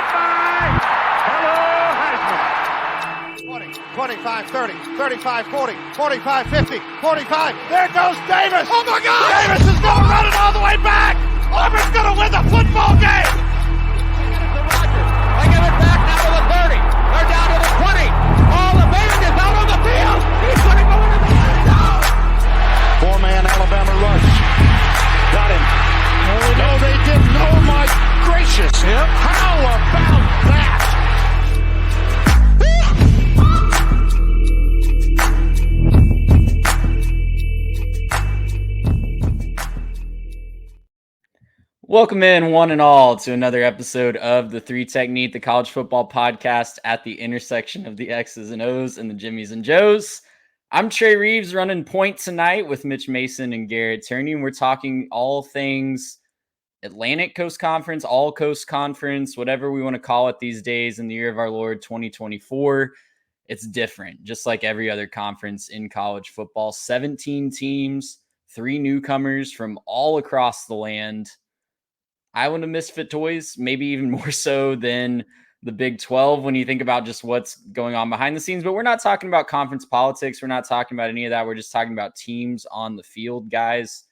Goodbye. Hello, Heisman. 20, 25, 30, 35, 40, 45, 50, 45. There goes Davis. Oh, my God. Davis is going to run it all the way back. Auburn's going to win the football game. They give it back now to the 30. They're down to the 20. All the band is out on the field. He's going to go into the end zone. Four-man Alabama rush. Got him. No, they didn't. Oh, my gracious. Yep. How about that? Welcome in, one and all, to another episode of the Three Technique, the college football podcast at the intersection of the X's and O's and the Jimmies and Joes. I'm Trey Reeves, running point tonight with Mitch Mason and Garrett Turney, and we're talking all things Atlantic Coast Conference, All Coast Conference, whatever we want to call it these days in the year of our Lord 2024. It's different, just like every other conference in college football. 17 teams, 3 newcomers from all across the land. Island of Misfit Toys, maybe even more so than the Big 12 when you think about just what's going on behind the scenes. But we're not talking about conference politics. We're not talking about any of that. We're just talking about teams on the field, guys.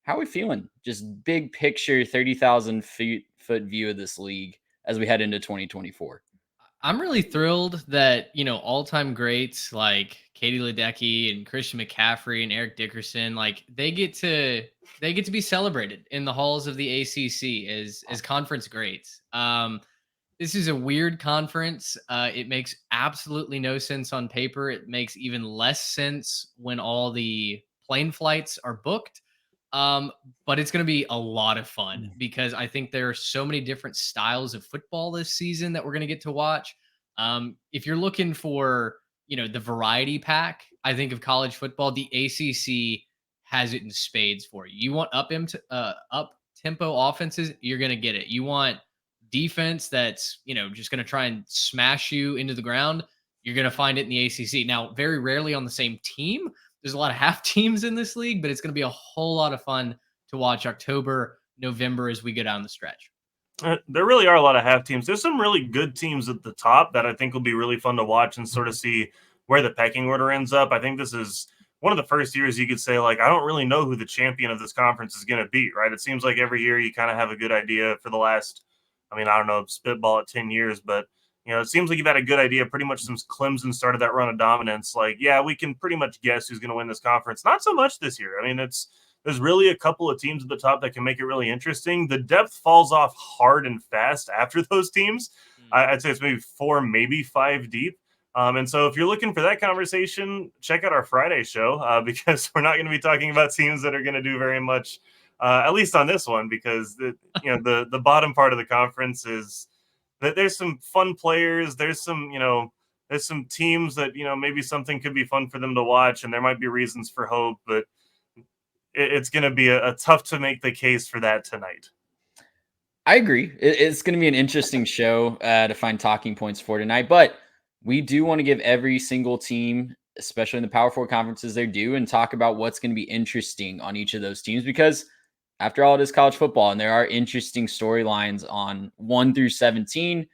How are we feeling? Just big picture, 30,000 foot view of this league as we head into 2024. I'm really thrilled that, all-time greats like Katie Ledecky and Christian McCaffrey and Eric Dickerson, like they get to be celebrated in the halls of the ACC as conference greats. This is a weird conference. It makes absolutely no sense on paper. It makes even less sense when all the plane flights are booked. But it's going to be a lot of fun because I think there are so many different styles of football this season that we're going to get to watch. If you're looking for, the variety pack, I think of college football, the ACC has it in spades for you. You want up tempo offenses, you're going to get it. You want defense that's, just going to try and smash you into the ground, you're going to find it in the ACC. Now, very rarely on the same team. There's a lot of half teams in this league, but it's going to be a whole lot of fun to watch October, November as we go down the stretch. There really are a lot of half teams. There's some really good teams at the top that I think will be really fun to watch and sort of see where the pecking order ends up. I think this is one of the first years you could say, like, I don't really know who the champion of this conference is going to be, right? It seems like every year you kind of have a good idea for the last, I don't know, spitball at 10 years, but it seems like you've had a good idea pretty much since Clemson started that run of dominance. Like, yeah, we can pretty much guess who's going to win this conference. Not so much this year. There's really a couple of teams at the top that can make it really interesting. The depth falls off hard and fast after those teams. I'd say it's maybe 4, maybe 5 deep. And so if you're looking for that conversation, check out our Friday show because we're not going to be talking about teams that are going to do very much, at least on this one, because the bottom part of the conference is that there's some fun players. There's some teams that, maybe something could be fun for them to watch, and there might be reasons for hope, but it's going to be a tough to make the case for that tonight. I agree. It's going to be an interesting show to find talking points for tonight, but we do want to give every single team, especially in the Power 4 conferences, their due and talk about what's going to be interesting on each of those teams because after all, it is college football, and there are interesting storylines on 1 through 17.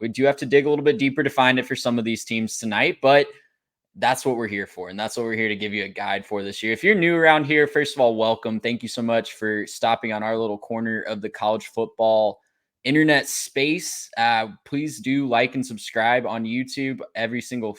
We do have to dig a little bit deeper to find it for some of these teams tonight, but that's what we're here for, and that's what we're here to give you a guide for this year. If you're new around here, first of all, welcome. Thank you so much for stopping on our little corner of the college football internet space. Please do like and subscribe on YouTube, every single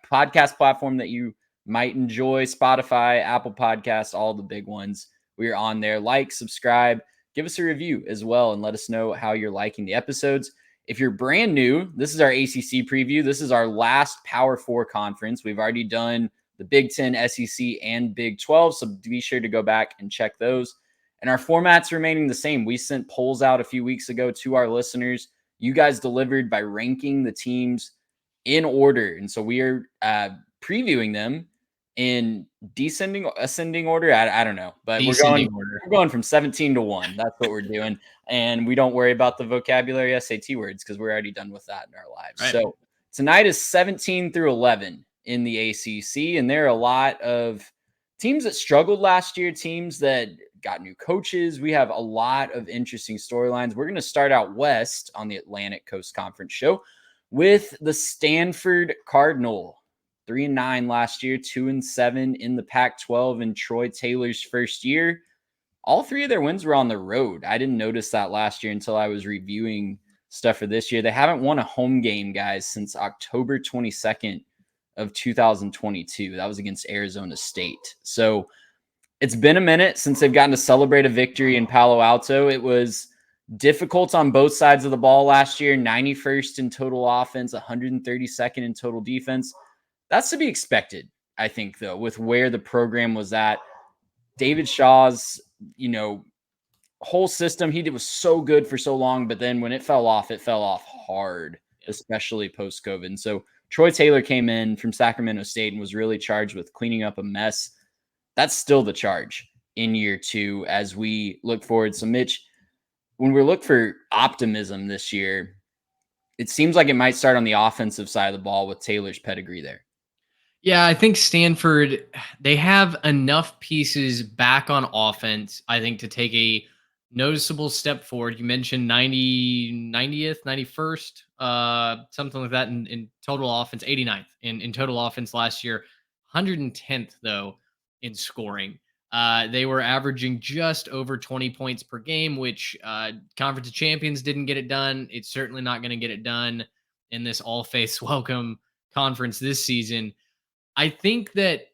podcast platform that you might enjoy, Spotify, Apple Podcasts, all the big ones. We are on there. Like, subscribe, give us a review as well, and let us know how you're liking the episodes. If you're brand new, this is our ACC preview. This is our last Power 4 conference. We've already done the Big 10, SEC, and Big 12, so be sure to go back and check those. And our format's remaining the same. We sent polls out a few weeks ago to our listeners. You guys delivered by ranking the teams in order, and so we are previewing them in ascending order. I don't know, but we're going from 17 to 1. That's what we're doing. And we don't worry about the vocabulary SAT words because we're already done with that in our lives. Right. So tonight is 17 through 11 in the ACC. And there are a lot of teams that struggled last year, teams that got new coaches. We have a lot of interesting storylines. We're going to start out west on the Atlantic Coast Conference show with the Stanford Cardinal. 3-9 last year, 2-7 in the Pac-12 in Troy Taylor's first year. All three of their wins were on the road. I didn't notice that last year until I was reviewing stuff for this year. They haven't won a home game, guys, since October 22nd of 2022. That was against Arizona State. So it's been a minute since they've gotten to celebrate a victory in Palo Alto. It was difficult on both sides of the ball last year, 91st in total offense, 132nd in total defense. That's to be expected, I think, though, with where the program was at. David Shaw's, whole system, he was so good for so long, but then when it fell off hard, especially post-COVID. And so Troy Taylor came in from Sacramento State and was really charged with cleaning up a mess. That's still the charge in year 2 as we look forward. So, Mitch, when we look for optimism this year, it seems like it might start on the offensive side of the ball with Taylor's pedigree there. Yeah, I think Stanford, they have enough pieces back on offense, I think, to take a noticeable step forward. You mentioned 90th, 91st, something like that in total offense, 89th in total offense last year, 110th, though, in scoring. They were averaging just over 20 points per game, which Conference of Champions didn't get it done. It's certainly not going to get it done in this all-faiths welcome conference this season. I think that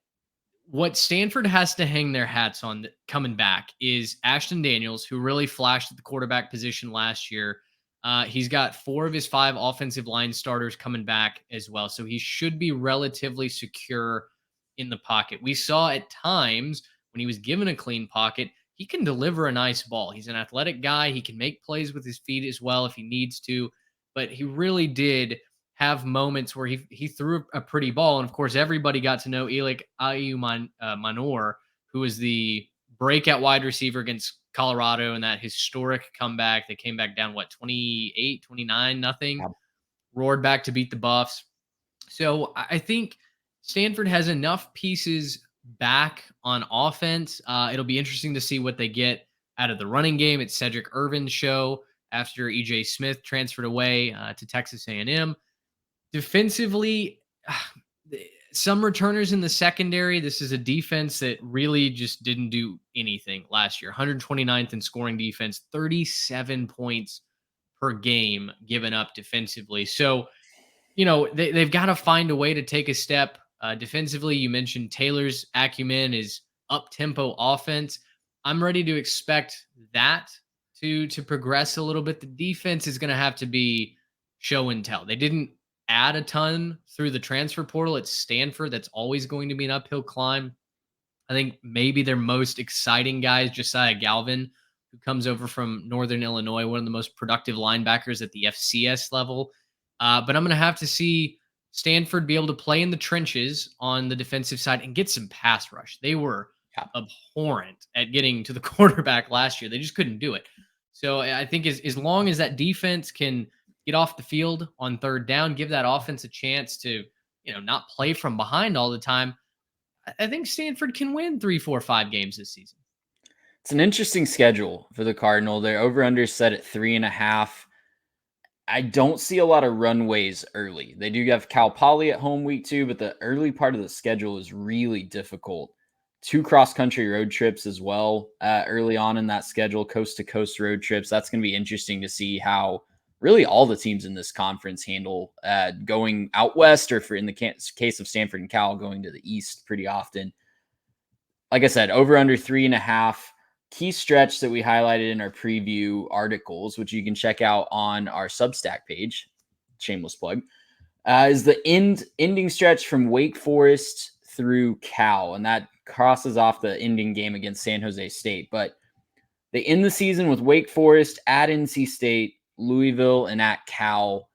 what Stanford has to hang their hats on coming back is Ashton Daniels, who really flashed at the quarterback position last year. He's got 4 of his 5 offensive line starters coming back as well. So he should be relatively secure in the pocket. We saw at times when he was given a clean pocket, he can deliver a nice ball. He's an athletic guy. He can make plays with his feet as well if he needs to. But he really did have moments where he threw a pretty ball. And of course, everybody got to know Elik Manor, who was the breakout wide receiver against Colorado in that historic comeback. They came back down, 28, 29, nothing. Yeah. Roared back to beat the Buffs. So I think Stanford has enough pieces back on offense. It'll be interesting to see what they get out of the running game. It's Cedric Irvin's show after E.J. Smith transferred away to Texas A&M. Defensively, some returners in the secondary. This is a defense that really just didn't do anything last year. 129th in scoring defense, 37 points per game given up defensively. So, they've got to find a way to take a step defensively. You mentioned Taylor's acumen is up-tempo offense. I'm ready to expect that to progress a little bit. The defense is going to have to be show and tell. They didn't add a ton through the transfer portal at Stanford. That's always going to be an uphill climb. I think maybe their most exciting guy is Josiah Galvin, who comes over from Northern Illinois, one of the most productive linebackers at the FCS level. But I'm going to have to see Stanford be able to play in the trenches on the defensive side and get some pass rush. They were abhorrent at getting to the quarterback last year. They just couldn't do it. So I think as long as that defense can get off the field on third down, give that offense a chance to, not play from behind all the time, I think Stanford can win 3, 4, 5 games this season. It's an interesting schedule for the Cardinal. Their over-under set at 3.5. I don't see a lot of runways early. They do have Cal Poly at home week 2, but the early part of the schedule is really difficult. 2 cross-country road trips as well early on in that schedule, coast-to-coast road trips. That's going to be interesting to see how really all the teams in this conference handle going out west, or in the case of Stanford and Cal, going to the east pretty often. Like I said, over under 3.5. Key stretch that we highlighted in our preview articles, which you can check out on our Substack page, shameless plug, is the ending stretch from Wake Forest through Cal, and that crosses off the ending game against San Jose State. But they end the season with Wake Forest, at NC State, Louisville, and at Cal.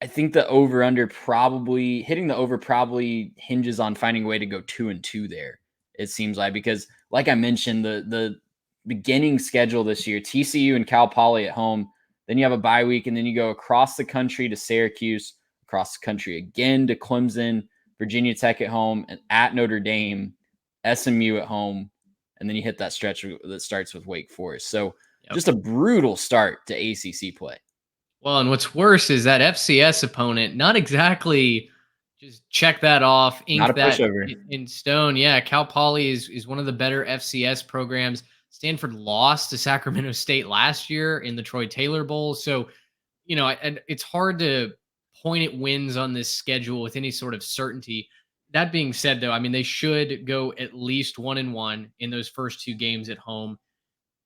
I think the over-under probably hinges on finding a way to go 2-2 there, it seems like, because like I mentioned, the beginning schedule this year, TCU and Cal Poly at home, then you have a bye week, and then you go across the country to Syracuse, across the country again to Clemson, Virginia Tech at home, and at Notre Dame, SMU at home, and then you hit that stretch that starts with Wake Forest. So Yep. just a brutal start to ACC play. Well, and what's worse is that FCS opponent, not exactly just check that off, Not ink a that pushover. in stone. Yeah, Cal Poly is one of the better FCS programs. Stanford lost to Sacramento State last year in the Troy Taylor Bowl. So, and it's hard to point at wins on this schedule with any sort of certainty. That being said, though, I mean, they should go at least 1-1 in those first 2 games at home.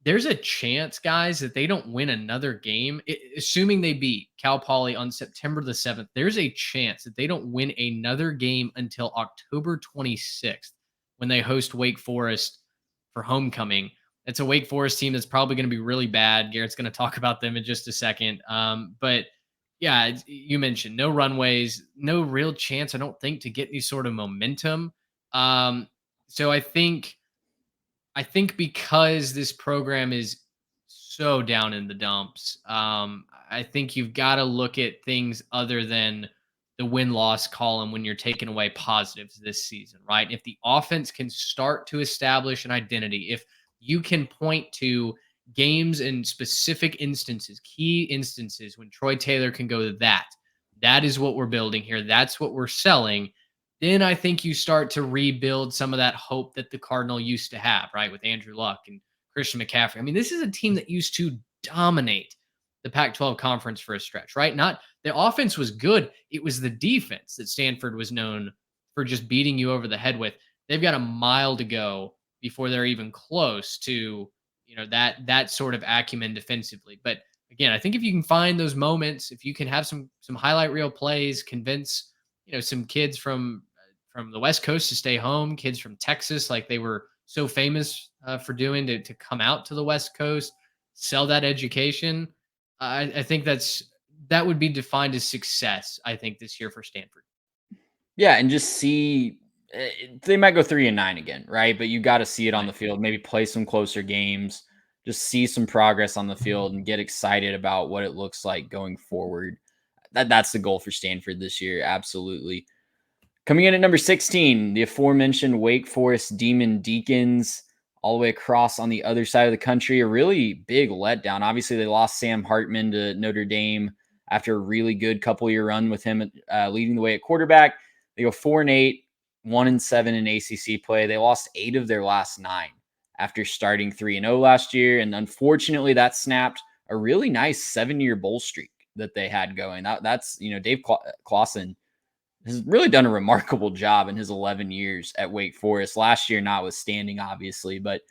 There's a chance, guys, that they don't win another game, assuming they beat Cal Poly on September the 7th. There's a chance that they don't win another game until October 26th when they host Wake Forest for homecoming. It's a Wake Forest team that's probably going to be really bad. Garrett's going to talk about them in just a second. But yeah, you mentioned no runways, no real chance, I don't think, to get any sort of momentum. So I think because this program is so down in the dumps, I think you've got to look at things other than the win-loss column when you're taking away positives this season, right? If the offense can start to establish an identity, if you can point to games and specific instances, key instances when Troy Taylor can go to that is what we're building here. That's what we're selling. Then I think you start to rebuild some of that hope that the Cardinal used to have, right? With Andrew Luck and Christian McCaffrey. I mean, this is a team that used to dominate the Pac-12 conference for a stretch, right? Not the offense was good. It was the defense that Stanford was known for just beating you over the head with. They've got a mile to go before they're even close to, that sort of acumen defensively. But again, I think if you can find those moments, if you can have some highlight reel plays, convince, some kids from the West Coast to stay home, kids from Texas, like they were so famous for doing, to come out to the West Coast, sell that education. I think that would be defined as success, I think, this year for Stanford. Yeah, and just see they might go 3-9 again, right? But you got to see it on the field. Maybe play some closer games, just see some progress on the field, and get excited about what it looks like going forward. That's the goal for Stanford this year, absolutely. Coming in at number 16, the aforementioned Wake Forest Demon Deacons, all the way across on the other side of the country. A really big letdown. Obviously, they lost Sam Hartman to Notre Dame after a really good couple-year run with him leading the way at quarterback. They go 4-8, 1-7 in ACC play. They lost 8 of their last 9 after starting 3-0 last year. And unfortunately, that snapped a really nice 7-year bowl streak that they had going. That's Dave Clawson has really done a remarkable job in his 11 years at Wake Forest. Last year, notwithstanding, obviously, but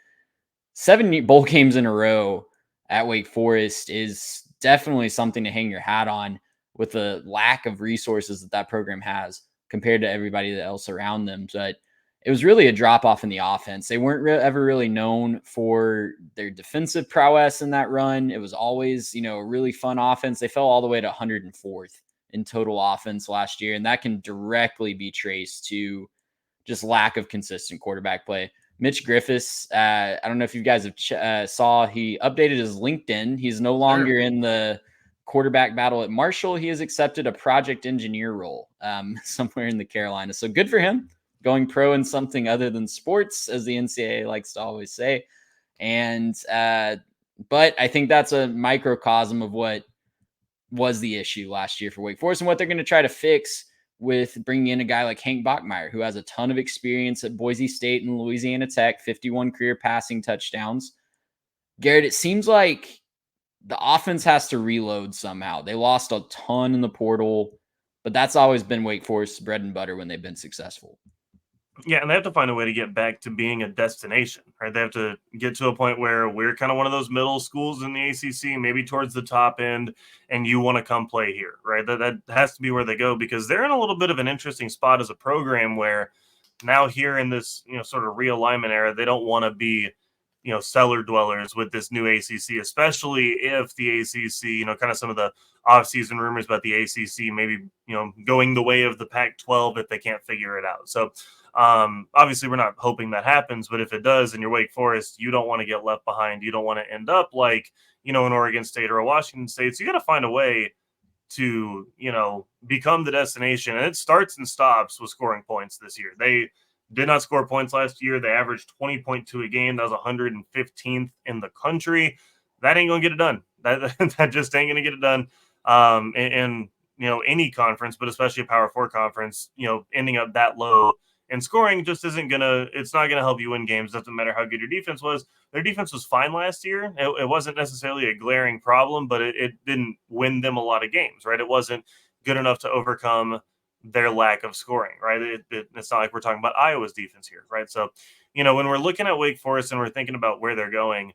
7 bowl games in a row at Wake Forest is definitely something to hang your hat on, with the lack of resources that program has compared to everybody else around them. But it was really a drop off in the offense. They weren't ever really known for their defensive prowess in that run. It was always, a really fun offense. They fell all the way to 104th in total offense last year, and that can directly be traced to just lack of consistent quarterback play. Mitch Griffiths, I don't know if you guys have saw, he updated his LinkedIn. He's no longer in the quarterback battle at Marshall. He has accepted a project engineer role somewhere in the Carolinas. So good for him, going pro in something other than sports, as the NCAA likes to always say. And but I think that's a microcosm of what was the issue last year for Wake Forest and what they're going to try to fix with bringing in a guy like Hank Bachmeier, who has a ton of experience at Boise State and Louisiana Tech, 51 career passing touchdowns. Garrett, it seems like the offense has to reload somehow. They lost a ton in the portal, but that's always been Wake Forest's bread and butter when they've been successful. Yeah, and they have to find a way to get back to being a destination, right? They have to get to a point where we're kind of one of those middle schools in the ACC, maybe towards the top end, and you want to come play here, right? That has to be where they go, because they're in a little bit of an interesting spot as a program where now here in this, sort of realignment era, they don't want to be, cellar dwellers with this new ACC, especially if the ACC, kind of some of the offseason rumors about the ACC maybe, going the way of the Pac-12 if they can't figure it out. So, obviously we're not hoping that happens, but if it does and you're Wake Forest, you don't want to get left behind. You don't want to end up like, an Oregon State or a Washington State. So you got to find a way to, become the destination. And it starts and stops with scoring points this year. They did not score points last year. They averaged 20.2 a game. That was 115th in the country. That ain't going to get it done. That just ain't going to get it done. And any conference, but especially a Power 4 conference, ending up that low and scoring just isn't going to – it's not going to help you win games. Doesn't matter how good your defense was. Their defense was fine last year. It wasn't necessarily a glaring problem, but it didn't win them a lot of games, right? It wasn't good enough to overcome their lack of scoring, right? It's not like we're talking about Iowa's defense here, right? So, when we're looking at Wake Forest and we're thinking about where they're going,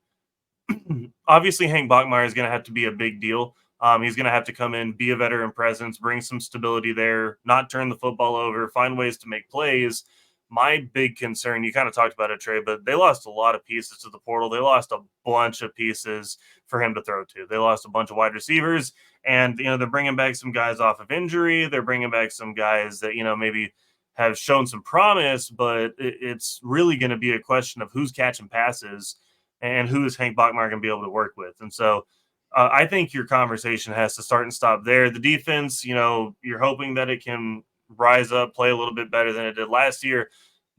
obviously Hank Bachmeier is going to have to be a big deal. He's going to have to come in, be a veteran presence, bring some stability there, not turn the football over, find ways to make plays. My big concern, you kind of talked about it, Trey, but they lost a lot of pieces to the portal. They lost a bunch of pieces for him to throw to. They lost a bunch of wide receivers, and they're bringing back some guys off of injury. They're bringing back some guys that maybe have shown some promise, but it's really going to be a question of who's catching passes and who is Hank Bachmeier going to be able to work with. And so I think your conversation has to start and stop there. The defense, you're hoping that it can rise up, play a little bit better than it did last year,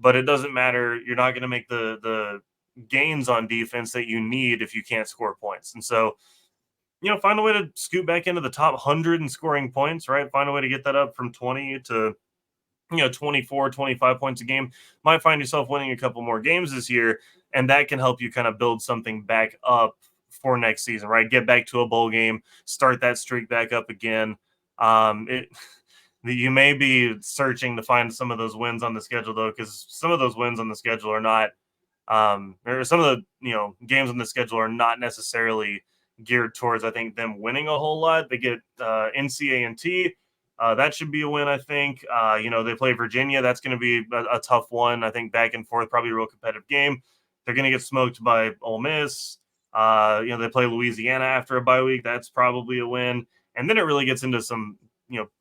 but it doesn't matter. You're not going to make the gains on defense that you need if you can't score points. And so, find a way to scoot back into the top 100 in scoring points, right? Find a way to get that up from 20 to 24, 25 points a game. Might find yourself winning a couple more games this year, and that can help you kind of build something back up for next season, right? Get back to a bowl game, start that streak back up again. You may be searching to find some of those wins on the schedule, though, because some of those wins on the schedule are not, or some of the games on the schedule are not necessarily geared towards, I think, them winning a whole lot. They get NCA&T. That should be a win, I think. They play Virginia. That's going to be a tough one. I think back and forth, probably a real competitive game. They're going to get smoked by Ole Miss. They play Louisiana after a bye week. That's probably a win. And then it really gets into some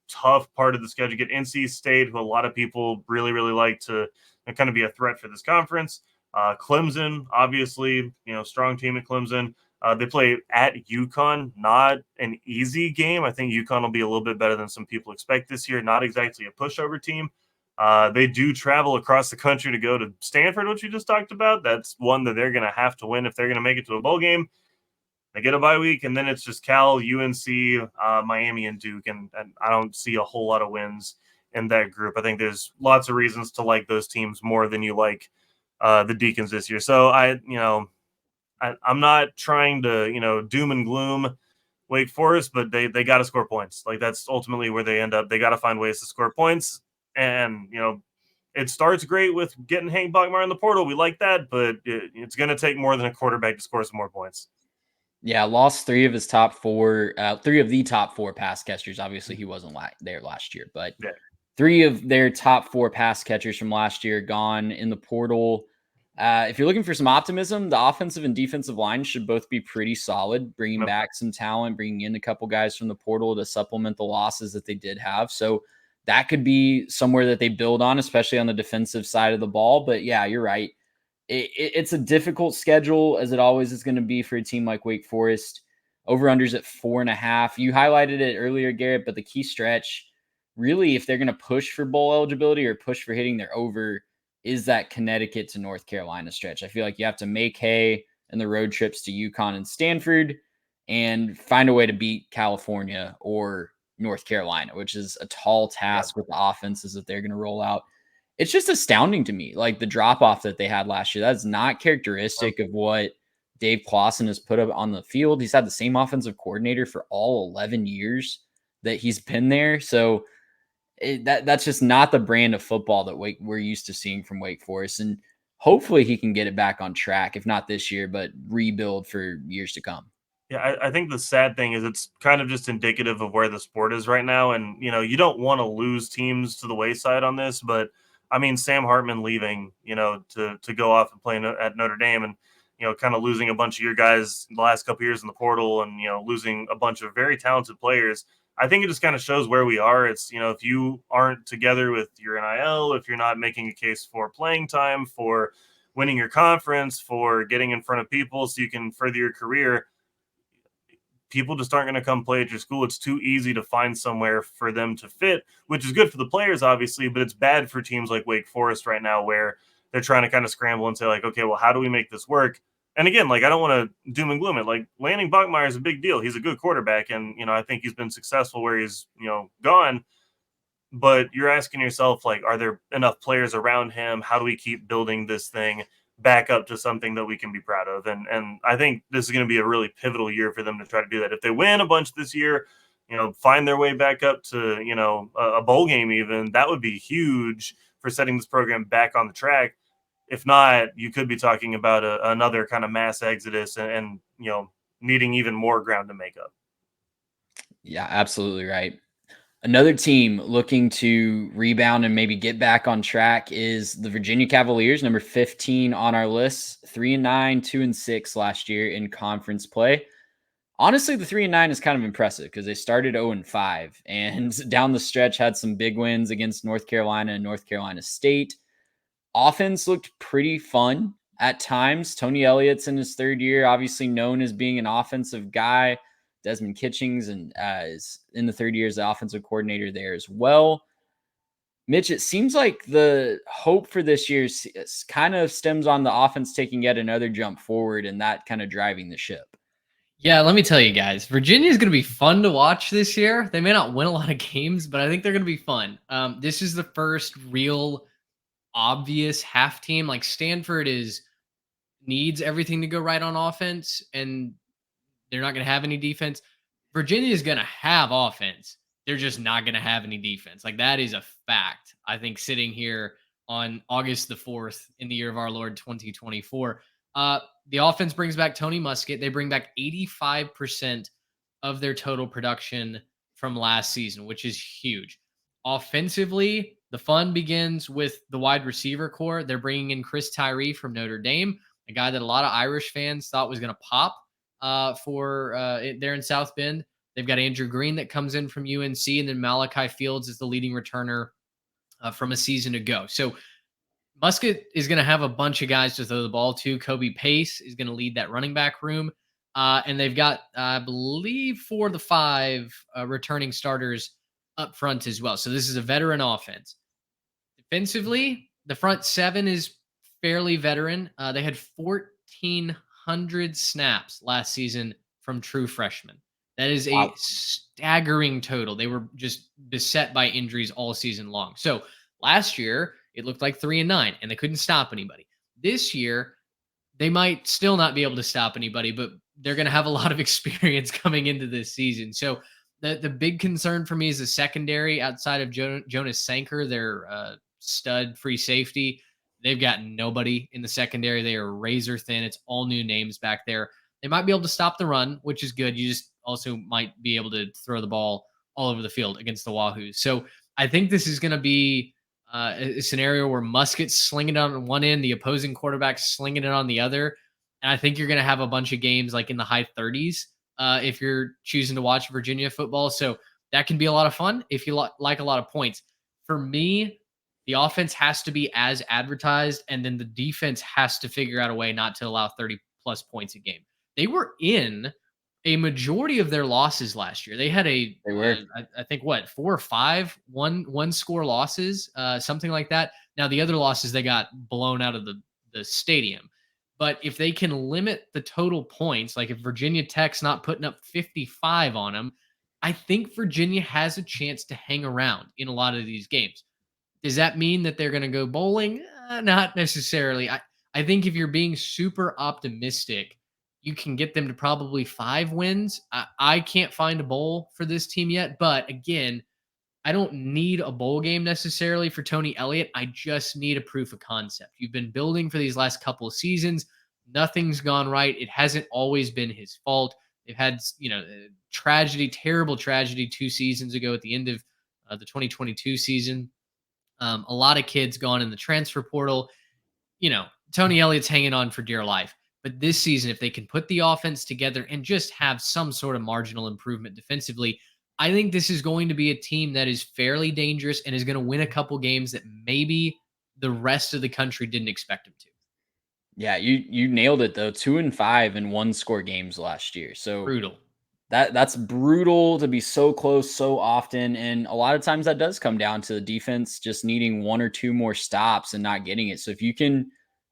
tough part of the schedule. You get NC State, who a lot of people really, really like to kind of be a threat for this conference. Clemson, obviously, strong team at Clemson. They play at UConn, not an easy game. I think UConn will be a little bit better than some people expect this year. Not exactly a pushover team. They do travel across the country to go to Stanford, which we just talked about. That's one that they're going to have to win if they're going to make it to a bowl game. They get a bye week, and then it's just Cal, UNC, Miami, and Duke, and I don't see a whole lot of wins in that group. I think there's lots of reasons to like those teams more than you like the Deacons this year. So I'm not trying to doom and gloom Wake Forest, but they got to score points. Like, that's ultimately where they end up. They got to find ways to score points, and it starts great with getting Hank Bachmeier in the portal. We like that, but it's going to take more than a quarterback to score some more points. Yeah, lost three of the top four pass catchers. Obviously, he wasn't there last year, but yeah. 3 of their top 4 pass catchers from last year gone in the portal. If you're looking for some optimism, the offensive and defensive line should both be pretty solid, bringing back some talent, bringing in a couple guys from the portal to supplement the losses that they did have. So that could be somewhere that they build on, especially on the defensive side of the ball. But yeah, you're right. It's a difficult schedule, as it always is going to be for a team like Wake Forest. Over-unders at 4.5. You highlighted it earlier, Garrett, but the key stretch, really, if they're going to push for bowl eligibility or push for hitting their over, is that Connecticut to North Carolina stretch. I feel like you have to make hay in the road trips to UConn and Stanford and find a way to beat California or North Carolina, which is a tall task with the offenses that they're going to roll out. It's just astounding to me, like the drop-off that they had last year. That's not characteristic of what Dave Clawson has put up on the field. He's had the same offensive coordinator for all 11 years that he's been there. So that's just not the brand of football that we're used to seeing from Wake Forest. And hopefully he can get it back on track, if not this year, but rebuild for years to come. Yeah, I think the sad thing is it's kind of just indicative of where the sport is right now. And, you don't want to lose teams to the wayside on this, but I mean, Sam Hartman leaving, to go off and play at Notre Dame and, kind of losing a bunch of your guys the last couple of years in the portal and, losing a bunch of very talented players. I think it just kind of shows where we are. It's, if you aren't together with your NIL, if you're not making a case for playing time, for winning your conference, for getting in front of people so you can further your career, people just aren't going to come play at your school. It's too easy to find somewhere for them to fit, which is good for the players, obviously, but it's bad for teams like Wake Forest right now where they're trying to kind of scramble and say, like, okay, well, how do we make this work? And again, like, I don't want to doom and gloom it. Like, landing Bachmeier is a big deal. He's a good quarterback, and, I think he's been successful where he's, gone. But you're asking yourself, like, are there enough players around him? How do we keep building this thing back up to something that we can be proud of? And I think this is going to be a really pivotal year for them to try to do that. If they win a bunch this year, find their way back up to, a bowl game even, that would be huge for setting this program back on the track. If not, you could be talking about another kind of mass exodus and needing even more ground to make up. Yeah, absolutely right. Another team looking to rebound and maybe get back on track is the Virginia Cavaliers, number 15 on our list, 3-9, 2-6 last year in conference play. Honestly, the 3-9 is kind of impressive because they started 0-5 and down the stretch had some big wins against North Carolina and North Carolina State. Offense looked pretty fun at times. Tony Elliott's in his third year, obviously known as being an offensive guy. Desmond Kitchings is in the third year as the offensive coordinator there as well. Mitch, it seems like the hope for this year kind of stems on the offense taking yet another jump forward and that kind of driving the ship. Yeah, let me tell you guys, Virginia is going to be fun to watch this year. They may not win a lot of games, but I think they're going to be fun. This is the first real obvious half team. Like Stanford needs everything to go right on offense, and they're not going to have any defense. Virginia is going to have offense. They're just not going to have any defense. Like that is a fact. I think sitting here on August the 4th in the year of our Lord 2024, the offense brings back Tony Muskett. They bring back 85% of their total production from last season, which is huge. Offensively, the fun begins with the wide receiver core. They're bringing in Chris Tyree from Notre Dame, a guy that a lot of Irish fans thought was going to pop there in South Bend. They've got Andrew Green that comes in from UNC, and then Malachi Fields is the leading returner from a season ago. So Muskett is going to have a bunch of guys to throw the ball to. Kobe Pace is going to lead that running back room. And they've got, I believe, 4 of the 5 returning starters up front as well. So this is a veteran offense. Defensively, the front 7 is fairly veteran. They had 1,400 snaps last season from true freshmen. That is a staggering total. They were just beset by injuries all season long. So last year, it looked like 3-9, and they couldn't stop anybody. This year, they might still not be able to stop anybody, but they're going to have a lot of experience coming into this season. So the big concern for me is the secondary outside of Jonas Sanker, their stud free safety. They've got nobody in the secondary. They are razor thin. It's all new names back there. They might be able to stop the run, which is good. You just also might be able to throw the ball all over the field against the Wahoos. So I think this is going to be a scenario where Muskett's slinging it on one end, the opposing quarterback's slinging it on the other. And I think you're going to have a bunch of games like in the high 30s if you're choosing to watch Virginia football. So that can be a lot of fun if you like a lot of points. For me, the offense has to be as advertised, and then the defense has to figure out a way not to allow 30-plus points a game. They were in a majority of their losses last year. They had I think 4 or 5 one-score losses, something like that. Now, the other losses, they got blown out of the stadium. But if they can limit the total points, like if Virginia Tech's not putting up 55 on them, I think Virginia has a chance to hang around in a lot of these games. Does that mean that they're going to go bowling? Not necessarily. I think if you're being super optimistic, you can get them to probably 5 wins. I can't find a bowl for this team yet, but again, I don't need a bowl game necessarily for Tony Elliott. I just need a proof of concept. You've been building for these last couple of seasons. Nothing's gone right. It hasn't always been his fault. They've had, tragedy, terrible tragedy 2 seasons ago at the end of the 2022 season. A lot of kids gone in the transfer portal. Tony Elliott's hanging on for dear life. But this season, if they can put the offense together and just have some sort of marginal improvement defensively, I think this is going to be a team that is fairly dangerous and is going to win a couple games that maybe the rest of the country didn't expect them to. Yeah, you nailed it though. 2-5 in 1-score games last year. So brutal. That's brutal to be so close so often, and a lot of times that does come down to the defense just needing one or two more stops and not getting it. So if you can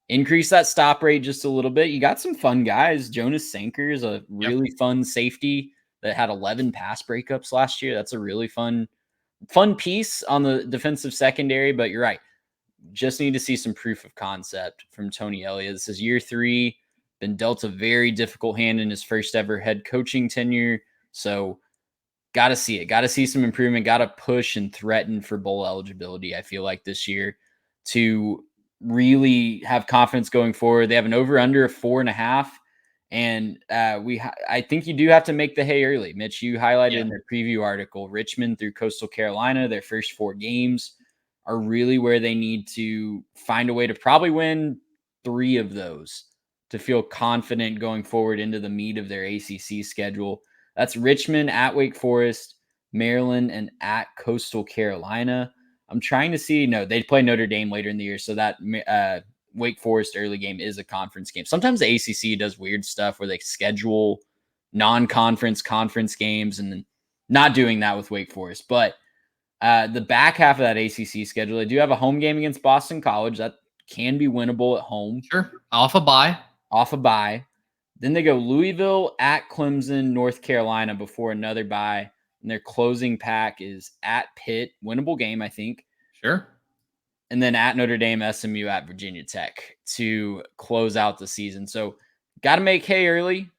increase that stop rate just a little bit, you got some fun guys. Jonas Sanker is a really fun safety that had 11 pass breakups last year. That's a really fun piece on the defensive secondary, but you're right. Just need to see some proof of concept from Tony Elliott. This is year 3, been dealt a very difficult hand in his first ever head coaching tenure. So got to see it. Got to see some improvement. Got to push and threaten for bowl eligibility, I feel like, this year to really have confidence going forward. They have an over-under of 4.5. And I think you do have to make the hay early. Mitch, you highlighted in their preview article, Richmond through Coastal Carolina, their first 4 games are really where they need to find a way to probably win 3 of those to feel confident going forward into the meat of their ACC schedule. That's Richmond, at Wake Forest, Maryland, and at Coastal Carolina. I'm trying to see. No, they play Notre Dame later in the year, so that Wake Forest early game is a conference game. Sometimes the ACC does weird stuff where they schedule non-conference conference games, and then not doing that with Wake Forest. But the back half of that ACC schedule, they do have a home game against Boston College. That can be winnable at home. Sure. Off a bye. Then they go Louisville, at Clemson, North Carolina before another bye. And their closing pack is at Pitt. Winnable game, I think. Sure. And then at Notre Dame, SMU, at Virginia Tech to close out the season. So got to make hay early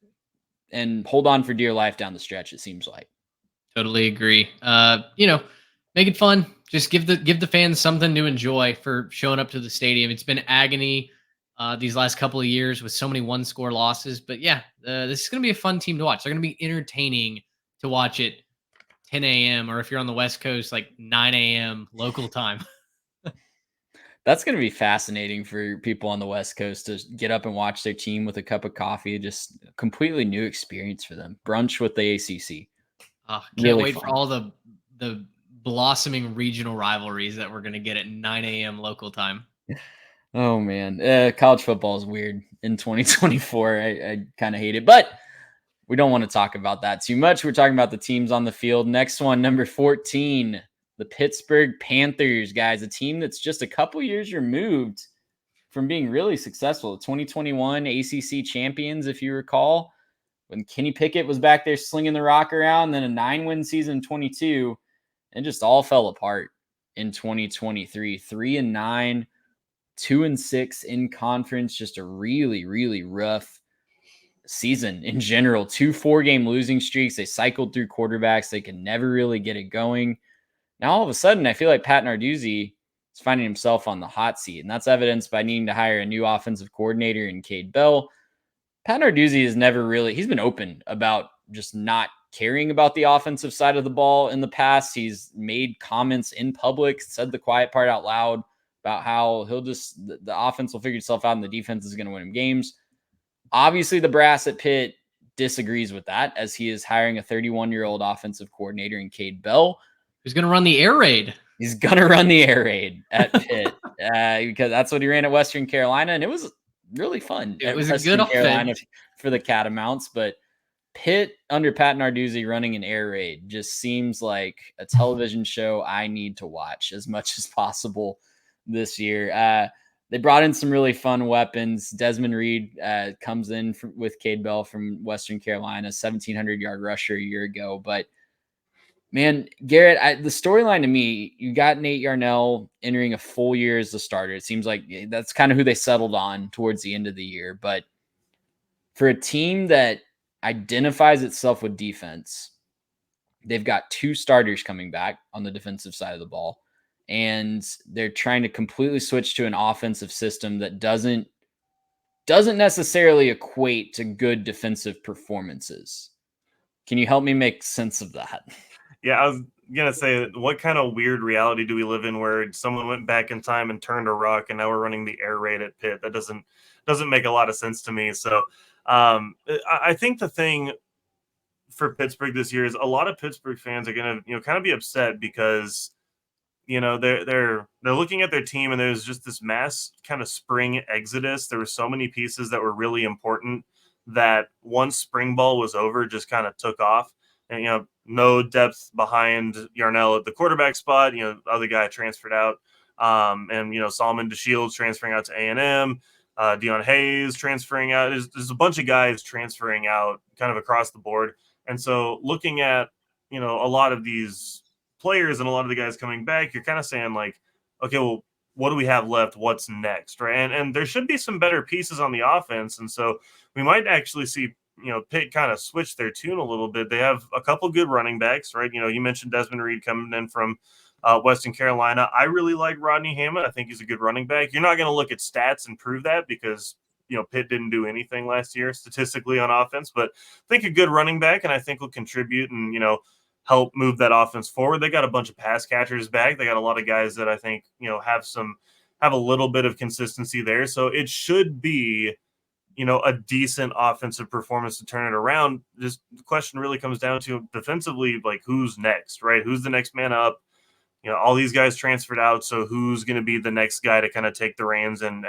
and hold on for dear life down the stretch, it seems like. Totally agree. Make it fun. Just give the fans something to enjoy for showing up to the stadium. It's been agony these last couple of years with so many 1-score losses. But yeah, this is going to be a fun team to watch. They're going to be entertaining to watch at 10 a.m. or if you're on the West Coast, like 9 a.m. local time. That's going to be fascinating for people on the West Coast to get up and watch their team with a cup of coffee. Just a completely new experience for them. Brunch with the ACC. Can't Really wait fun. for all the blossoming regional rivalries that we're going to get at 9 a.m. local time. Oh, man. College football is weird in 2024. I kind of hate it, but we don't want to talk about that too much. We're talking about the teams on the field. Next one, number 14, the Pittsburgh Panthers, guys, a team that's just a couple years removed from being really successful. 2021 ACC champions, if you recall, when Kenny Pickett was back there slinging the rock around, then a 9-win season in 22, and just all fell apart in 2023. 3-9, 2-6 in conference, just a really, really rough season in general. 2 4-game losing streaks. They cycled through quarterbacks. They could never really get it going. Now, all of a sudden, I feel like Pat Narduzzi is finding himself on the hot seat, and that's evidenced by needing to hire a new offensive coordinator in Cade Bell. Pat Narduzzi has never really – he's been open about just not caring about the offensive side of the ball in the past. He's made comments in public, said the quiet part out loud about how he'll just – the offense will figure itself out and the defense is going to win him games. Obviously, the brass at Pitt disagrees with that as he is hiring a 31-year-old offensive coordinator in Cade Bell. Who's going to run the air raid? He's going to run the air raid at Pitt because that's what he ran at Western Carolina, and it was really fun. It was Western a good Carolina offense for the Catamounts, but Pitt under Pat Narduzzi running an air raid just seems like a television show I need to watch as much as possible this year. They brought in some really fun weapons. Desmond Reed comes in with Cade Bell from Western Carolina, 1,700-yard rusher a year ago. But, man, Garrett, the storyline to me, you got Nate Yarnell entering a full year as the starter. It seems like that's kind of who they settled on towards the end of the year. But for a team that identifies itself with defense, they've got 2 starters coming back on the defensive side of the ball. And they're trying to completely switch to an offensive system that doesn't necessarily equate to good defensive performances. Can you help me make sense of that? Yeah, I was going to say, what kind of weird reality do we live in where someone went back in time and turned a rock and now we're running the air raid at Pitt? That doesn't make a lot of sense to me. So I think the thing for Pittsburgh this year is a lot of Pittsburgh fans are going to, kind of be upset because they're looking at their team and there's just this mass kind of spring exodus. There were so many pieces that were really important that once spring ball was over, just kind of took off. And, no depth behind Yarnell at the quarterback spot. Other guy transferred out. And Solomon DeShields transferring out to A&M. Deion Hayes transferring out. There's a bunch of guys transferring out kind of across the board. And so looking at, a lot of these players and a lot of the guys coming back, you're kind of saying like, okay, well, what do we have left? What's next? Right. And there should be some better pieces on the offense. And so we might actually see, Pitt kind of switch their tune a little bit. They have a couple good running backs, right? You mentioned Desmond Reed coming in from Western Carolina. I really like Rodney Hammond. I think he's a good running back. You're not going to look at stats and prove that because, Pitt didn't do anything last year statistically on offense, but I think a good running back, and I think will contribute and, help move that offense forward. They got a bunch of pass catchers back. They got a lot of guys that I think, have a little bit of consistency there. So it should be, a decent offensive performance to turn it around. Just the question really comes down to defensively, like who's next, right? Who's the next man up? All these guys transferred out. So who's going to be the next guy to kind of take the reins and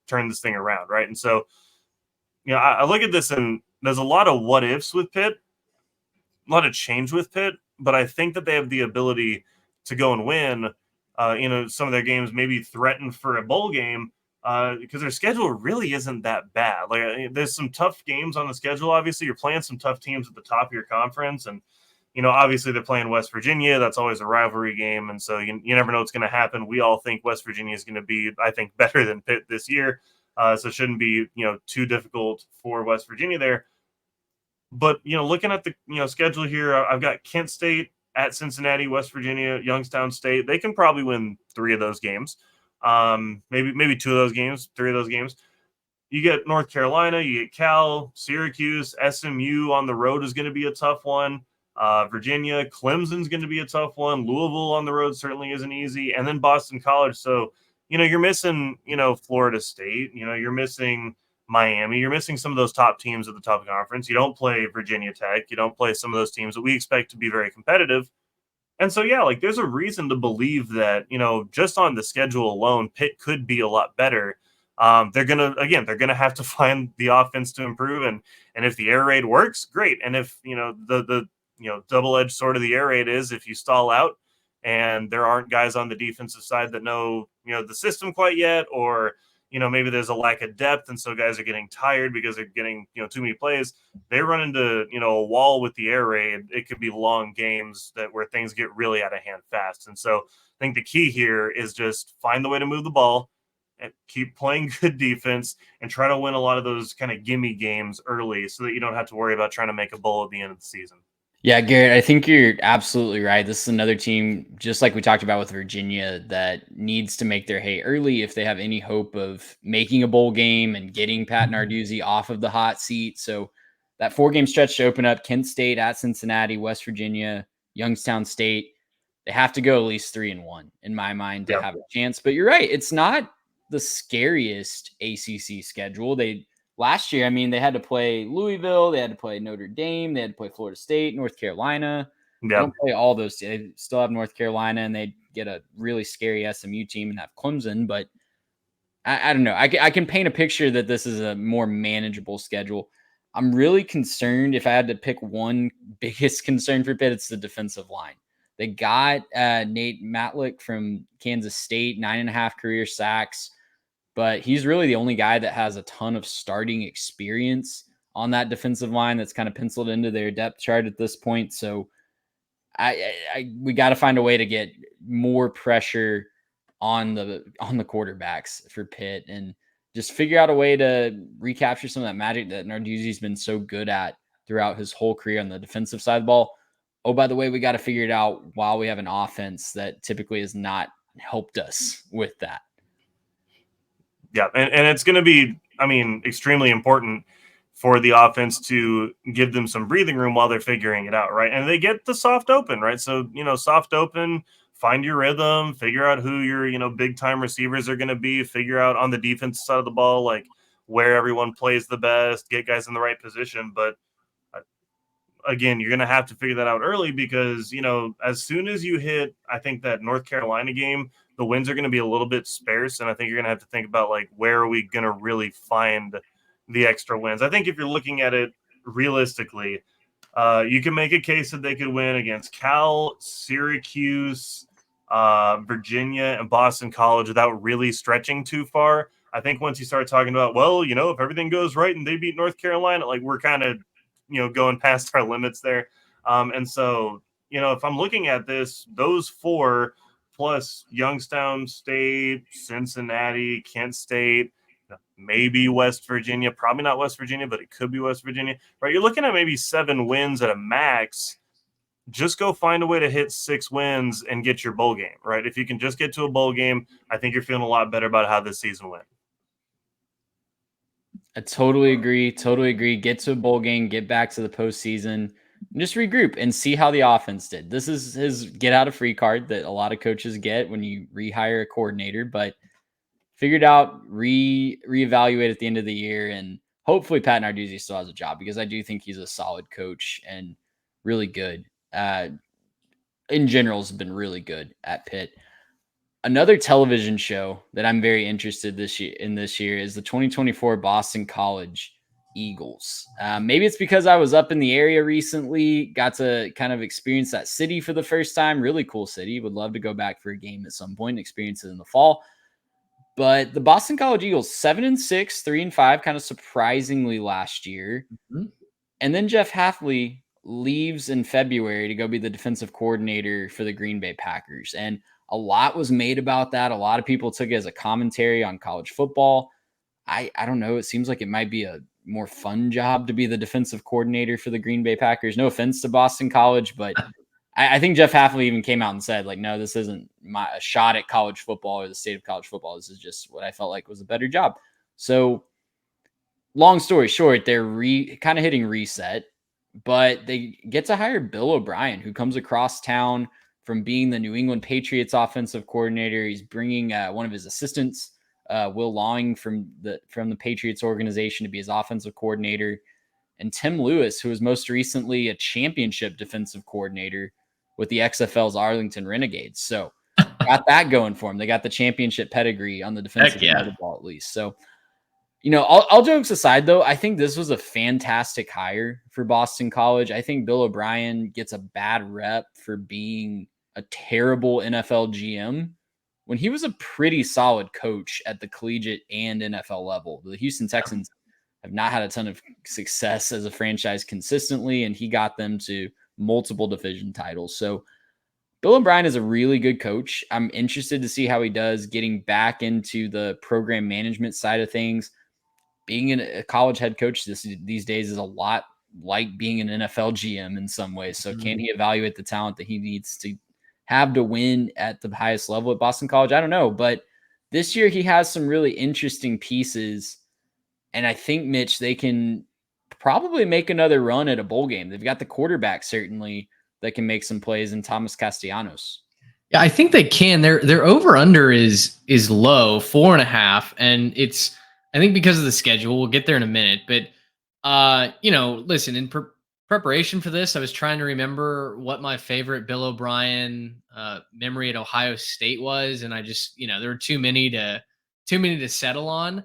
turn this thing around, right? And so, I look at this and there's a lot of what ifs with Pitt, a lot of change with Pitt, but I think that they have the ability to go and win, some of their games, maybe threaten for a bowl game, because their schedule really isn't that bad. Like there's some tough games on the schedule. Obviously, you're playing some tough teams at the top of your conference, and obviously they're playing West Virginia. That's always a rivalry game, and so you never know what's going to happen. We all think West Virginia is going to be, I think, better than Pitt this year, so it shouldn't be too difficult for West Virginia there. But looking at the schedule here, I've got Kent State at Cincinnati, West Virginia, Youngstown State. They can probably win 3 of those games. Maybe 2 of those games, 3 of those games. You get North Carolina, you get Cal, Syracuse, SMU on the road is going to be a tough one. Virginia, Clemson's going to be a tough one. Louisville on the road certainly isn't easy. And then Boston College. So, you're missing, Florida State, you're missing Miami. You're missing some of those top teams at the top of the conference. You don't play Virginia Tech. You don't play some of those teams that we expect to be very competitive. And so, yeah, like there's a reason to believe that, just on the schedule alone, Pitt could be a lot better. They're going to have to find the offense to improve. And if the air raid works, great. And if, the double-edged sword of the air raid is if you stall out and there aren't guys on the defensive side that know, the system quite yet, or, maybe there's a lack of depth. And so guys are getting tired because they're getting, too many plays. They run into, a wall with the air raid. It could be long games where things get really out of hand fast. And so I think the key here is just find the way to move the ball and keep playing good defense and try to win a lot of those kind of gimme games early so that you don't have to worry about trying to make a bowl at the end of the season. Yeah, Garrett, I think you're absolutely right. This is another team, just like we talked about with Virginia, that needs to make their hay early if they have any hope of making a bowl game and getting Pat Narduzzi off of the hot seat. So that 4-game stretch to open up, Kent State at Cincinnati, West Virginia, Youngstown State, they have to go at least 3-1 in my mind to have a chance. But you're right. It's not the scariest ACC schedule. Last year, they had to play Louisville, they had to play Notre Dame, they had to play Florida State, North Carolina. They don't play all those. They still have North Carolina, and they get a really scary SMU team and have Clemson. But I don't know. I can paint a picture that this is a more manageable schedule. I'm really concerned. If I had to pick one biggest concern for Pitt, it's the defensive line. They got Nate Matlick from Kansas State, 9.5 career sacks. But he's really the only guy that has a ton of starting experience on that defensive line that's kind of penciled into their depth chart at this point. So we got to find a way to get more pressure on the quarterbacks for Pitt and just figure out a way to recapture some of that magic that Narduzzi's been so good at throughout his whole career on the defensive side of the ball. Oh, by the way, we got to figure it out while we have an offense that typically has not helped us with that. Yeah, and it's going to be, extremely important for the offense to give them some breathing room while they're figuring it out, right? And they get the soft open, right? So, soft open, find your rhythm, figure out who your, big-time receivers are going to be, figure out on the defense side of the ball, like, where everyone plays the best, get guys in the right position. But, again, you're going to have to figure that out early because, as soon as you hit, I think, that North Carolina game, the wins are going to be a little bit sparse, and I think you're going to have to think about, like, where are we going to really find, the extra wins. I think if you're looking at it realistically, you can make a case that they could win against Cal, Syracuse, Virginia, and Boston College without really stretching too far. I think once you start talking about, well, if everything goes right and they beat North Carolina, like we're kind of, going past our limits there. And so, if I'm looking at this, those four plus Youngstown State, Cincinnati, Kent State, maybe West Virginia, probably not West Virginia, but it could be West Virginia, right? You're looking at maybe 7 wins at a max. Just go find a way to hit 6 wins and get your bowl game, right? If you can just get to a bowl game, I think you're feeling a lot better about how this season went. I totally agree. Totally agree. Get to a bowl game, get back to the postseason, and just regroup and see how the offense did. This is his get out of free card that a lot of coaches get when you rehire a coordinator, but figured out, reevaluate at the end of the year, and hopefully Pat Narduzzi still has a job because I do think he's a solid coach and really good. In general, has been really good at Pitt. Another television show that I'm very interested this year is the 2024 Boston College Eagles. Maybe it's because I was up in the area recently, got to kind of experience that city for the first time. Really cool city. Would love to go back for a game at some point and experience it in the fall. But the Boston College Eagles, 7-6, 3-5, kind of surprisingly last year. Mm-hmm. And then Jeff Hafley leaves in February to go be the defensive coordinator for the Green Bay Packers. And a lot was made about that. A lot of people took it as a commentary on college football. I don't know. It seems like it might be a more fun job to be the defensive coordinator for the Green Bay Packers. No offense to Boston College, but I think Jeff Hafley even came out and said, like, no, this isn't a shot at college football or the state of college football. This is just what I felt like was a better job. So long story short, they're kind of hitting reset, but they get to hire Bill O'Brien, who comes across town from being the New England Patriots offensive coordinator. He's bringing one of his assistants, Will Lawing, from the Patriots organization to be his offensive coordinator, and Tim Lewis, who was most recently a championship defensive coordinator with the XFL's Arlington Renegades. So got that going for him. They got the championship pedigree on the defensive side of the ball, at least. So, all jokes aside, though, I think this was a fantastic hire for Boston College. I think Bill O'Brien gets a bad rep for being a terrible NFL GM when he was a pretty solid coach at the collegiate and NFL level. The Houston Texans have not had a ton of success as a franchise consistently, and he got them to multiple division titles. So Bill O'Brien is a really good coach. I'm interested to see how he does getting back into the program management side of things. Being a college head coach these days is a lot like being an NFL GM in some ways. So can he evaluate the talent that he needs to have to win at the highest level at Boston College? I don't know. But this year he has some really interesting pieces. And I think, Mitch, they can probably make another run at a bowl game. They've got the quarterback certainly that can make some plays in Thomas Castellanos. Yeah, I think they can. Their over under is low, 4.5, and it's, I think, because of the schedule. We'll get there in a minute, but listen, in preparation for this, I was trying to remember what my favorite Bill O'Brien memory at Ohio State was, and I just, there were too many to settle on.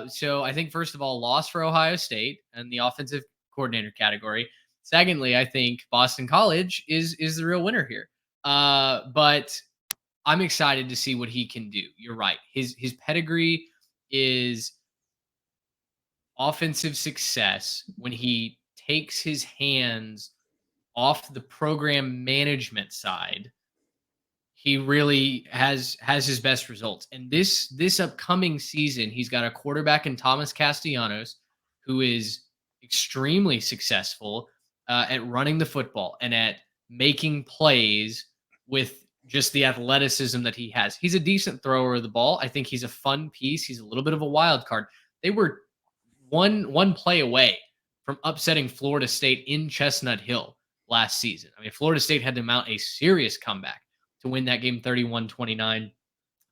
So I think, first of all, loss for Ohio State and the offensive coordinator category. Secondly, I think Boston College is the real winner here. But I'm excited to see what he can do. You're right. His pedigree is offensive success when he takes his hands off the program management side. He really has his best results. And this upcoming season, he's got a quarterback in Thomas Castellanos who is extremely successful at running the football and at making plays with just the athleticism that he has. He's a decent thrower of the ball. I think he's a fun piece. He's a little bit of a wild card. They were one play away from upsetting Florida State in Chestnut Hill last season. I mean, Florida State had to mount a serious comeback to win that game 31-29.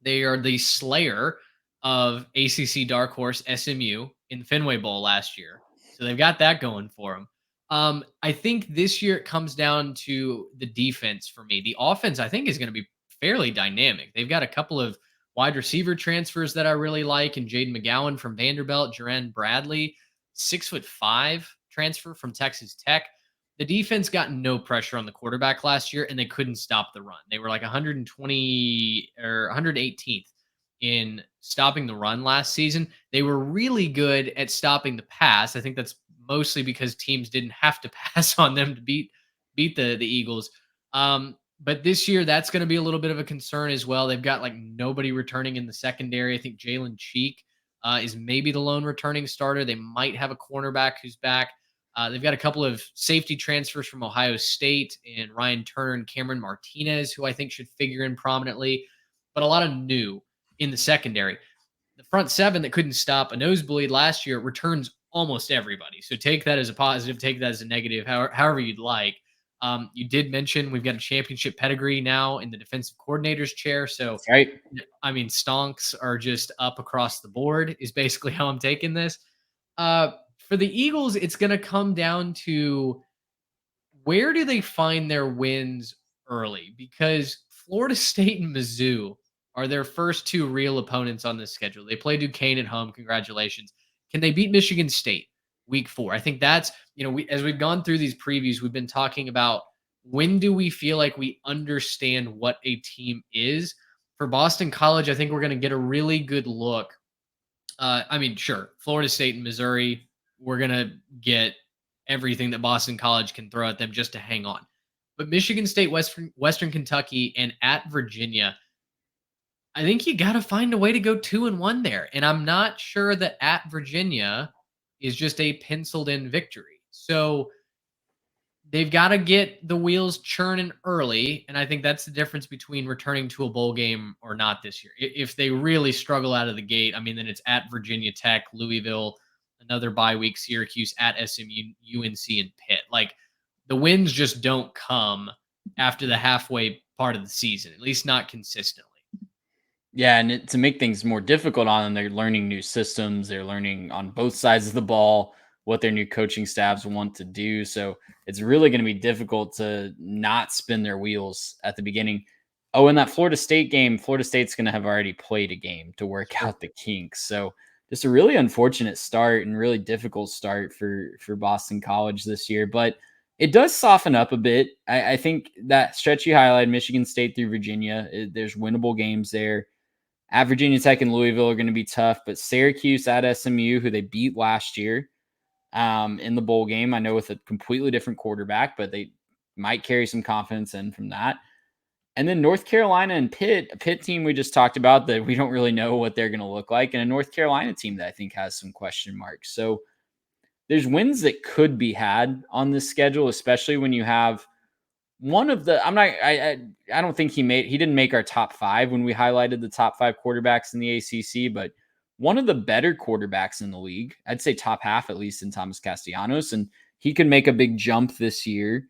They are the slayer of ACC dark horse SMU in the Fenway Bowl last year. So they've got that going for them. I think this year it comes down to the defense for me. The offense, I think, is going to be fairly dynamic. They've got a couple of wide receiver transfers that I really like, and Jaden McGowan from Vanderbilt, Jaron Bradley, 6'5" transfer from Texas Tech. The defense got no pressure on the quarterback last year, and they couldn't stop the run. They were like 120 or 118th in stopping the run last season. They were really good at stopping the pass. I think that's mostly because teams didn't have to pass on them to beat the Eagles. But this year, that's going to be a little bit of a concern as well. They've got like nobody returning in the secondary. I think Jalen Cheek is maybe the lone returning starter. They might have a cornerback who's back. They've got a couple of safety transfers from Ohio State and Ryan Turner and Cameron Martinez, who I think should figure in prominently, but a lot of new in the secondary. The front seven that couldn't stop a nosebleed last year returns almost everybody. So take that as a positive, take that as a negative, however you'd like. You did mention we've got a championship pedigree now in the defensive coordinator's chair. So, right. I mean, stonks are just up across the board is basically how I'm taking this. For the Eagles, it's going to come down to where do they find their wins early? Because Florida State and Mizzou are their first two real opponents on this schedule. They play Duquesne at home. Congratulations. Can they beat Michigan State week 4? I think that's, as we've gone through these previews, we've been talking about when do we feel like we understand what a team is. For Boston College, I think we're going to get a really good look. Sure, Florida State and Missouri, we're going to get everything that Boston College can throw at them just to hang on. But Michigan State, Western Kentucky, and at Virginia, I think you got to find a way to go 2-1 there. And I'm not sure that at Virginia is just a penciled in victory. So they've got to get the wheels churning early. And I think that's the difference between returning to a bowl game or not this year. If they really struggle out of the gate, then it's at Virginia Tech, Louisville, another bye week, Syracuse, at SMU, UNC, and Pitt. Like, the wins just don't come after the halfway part of the season, at least not consistently. Yeah, and to make things more difficult on them, they're learning new systems. They're learning on both sides of the ball what their new coaching staffs want to do. So it's really going to be difficult to not spin their wheels at the beginning. Oh, in that Florida State game, Florida State's going to have already played a game to work out the kinks. So just a really unfortunate start and really difficult start for Boston College this year. But it does soften up a bit. I think that stretch you highlighted, Michigan State through Virginia, there's winnable games there. At Virginia Tech and Louisville are going to be tough, but Syracuse at SMU, who they beat last year in the bowl game, I know with a completely different quarterback, but they might carry some confidence in from that. And then North Carolina and Pitt, a Pitt team we just talked about that we don't really know what they're going to look like, and a North Carolina team that I think has some question marks. So there's wins that could be had on this schedule, especially when you have one of the, I don't think he didn't make our top 5 when we highlighted the top 5 quarterbacks in the ACC, but one of the better quarterbacks in the league, I'd say top half, at least, in Thomas Castellanos. And he could make a big jump this year,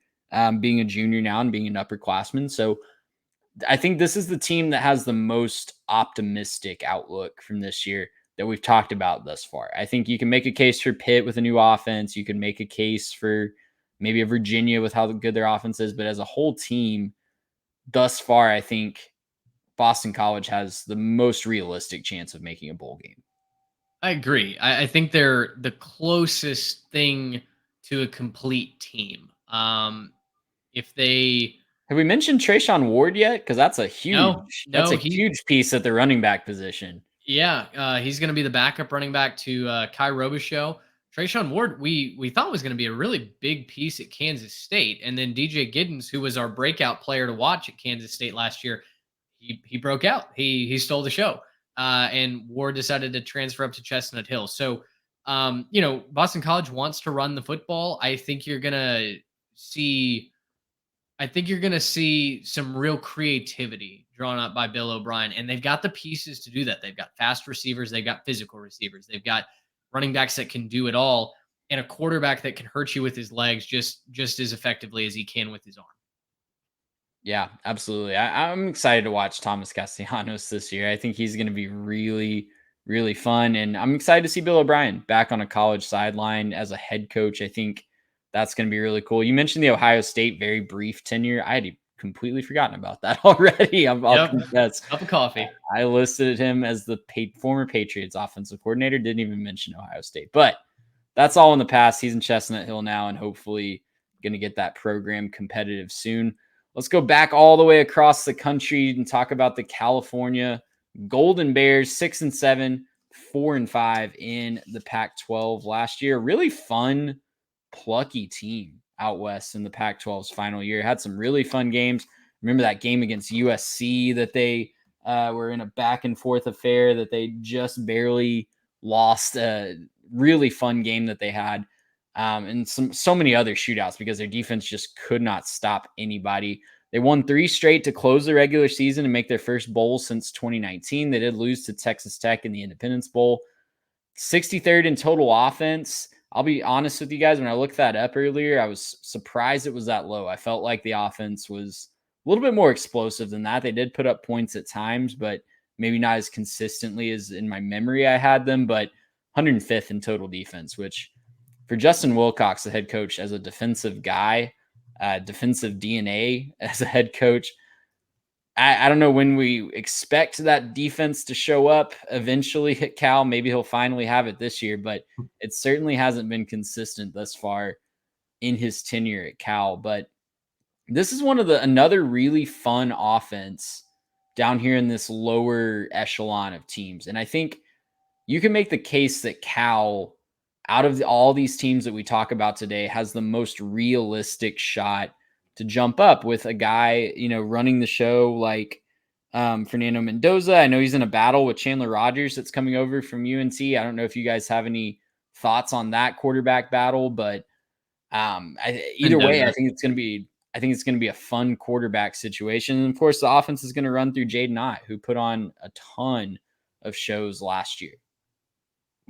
being a junior now and being an upperclassman. So I think this is the team that has the most optimistic outlook from this year that we've talked about thus far. I think you can make a case for Pitt with a new offense. You can make a case for maybe a Virginia with how good their offense is, but as a whole team, thus far, I think Boston College has the most realistic chance of making a bowl game. I agree. I think they're the closest thing to a complete team. If they have we mentioned Trayshawn Ward yet? Because that's a huge, huge piece at the running back position. Yeah, he's going to be the backup running back to Kai Robichaux. Trayshawn Ward, we thought was going to be a really big piece at Kansas State. And then DJ Giddens, who was our breakout player to watch at Kansas State last year, he broke out. He stole the show. And Ward decided to transfer up to Chestnut Hill. So, Boston College wants to run the football. I think you're going to see some real creativity drawn up by Bill O'Brien. And they've got the pieces to do that. They've got fast receivers. They've got physical receivers. They've got running backs that can do it all, and a quarterback that can hurt you with his legs just as effectively as he can with his arm. Yeah, absolutely. I'm excited to watch Thomas Castellanos this year. I think he's going to be really, really fun, and I'm excited to see Bill O'Brien back on a college sideline as a head coach. I think that's going to be really cool. You mentioned the Ohio State very brief tenure. I had a completely forgotten about that already. I'll confess. Cup of coffee. I listed him as the former Patriots offensive coordinator. Didn't even mention Ohio State, but that's all in the past. He's in Chestnut Hill now, and hopefully going to get that program competitive soon. Let's go back all the way across the country and talk about the California Golden Bears, 6-7, 4-5 in the Pac-12 last year. Really fun, plucky team out west in the Pac-12's final year. Had some really fun games. Remember that game against USC that they were in a back and forth affair that they just barely lost. A really fun game that they had. And so many other shootouts because their defense just could not stop anybody. They won 3 straight to close the regular season and make their first bowl since 2019. They did lose to Texas Tech in the Independence Bowl. 63rd in total offense. I'll be honest with you guys. When I looked that up earlier, I was surprised it was that low. I felt like the offense was a little bit more explosive than that. They did put up points at times, but maybe not as consistently as in my memory I had them. But 105th in total defense, which for Justin Wilcox, the head coach, as a defensive guy, defensive DNA as a head coach, I don't know when we expect that defense to show up eventually at Cal. Maybe he'll finally have it this year, but it certainly hasn't been consistent thus far in his tenure at Cal. But this is another really fun offense down here in this lower echelon of teams. And I think you can make the case that Cal, out of all these teams that we talk about today, has the most realistic shot to jump up with a guy, running the show like Fernando Mendoza. I know he's in a battle with Chandler Rogers that's coming over from UNC. I don't know if you guys have any thoughts on that quarterback battle, but either way, I think it's going to be a fun quarterback situation. And of course, the offense is going to run through Jaden Ott, who put on a ton of shows last year.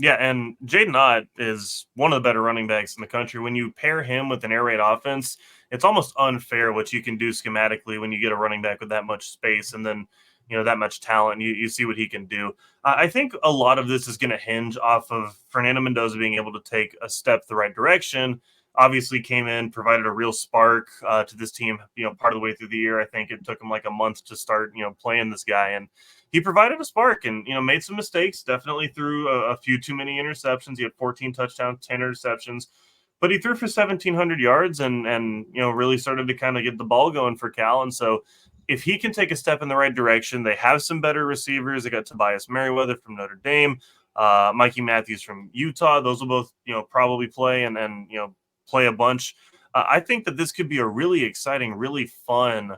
Yeah, and Jaden Ott is one of the better running backs in the country. When you pair him with an air raid offense, it's almost unfair what you can do schematically when you get a running back with that much space and then, that much talent. You see what he can do. I think a lot of this is going to hinge off of Fernando Mendoza being able to take a step the right direction. Obviously came in, provided a real spark to this team, part of the way through the year. I think it took him like a month to start, playing this guy. And he provided a spark and, made some mistakes, definitely threw a few too many interceptions. He had 14 touchdowns, 10 interceptions, but he threw for 1,700 yards and really started to kind of get the ball going for Cal. And so if he can take a step in the right direction, they have some better receivers. They got Tobias Merriweather from Notre Dame, Mikey Matthews from Utah. Those will both, probably play and play a bunch. I think that this could be a really exciting, really fun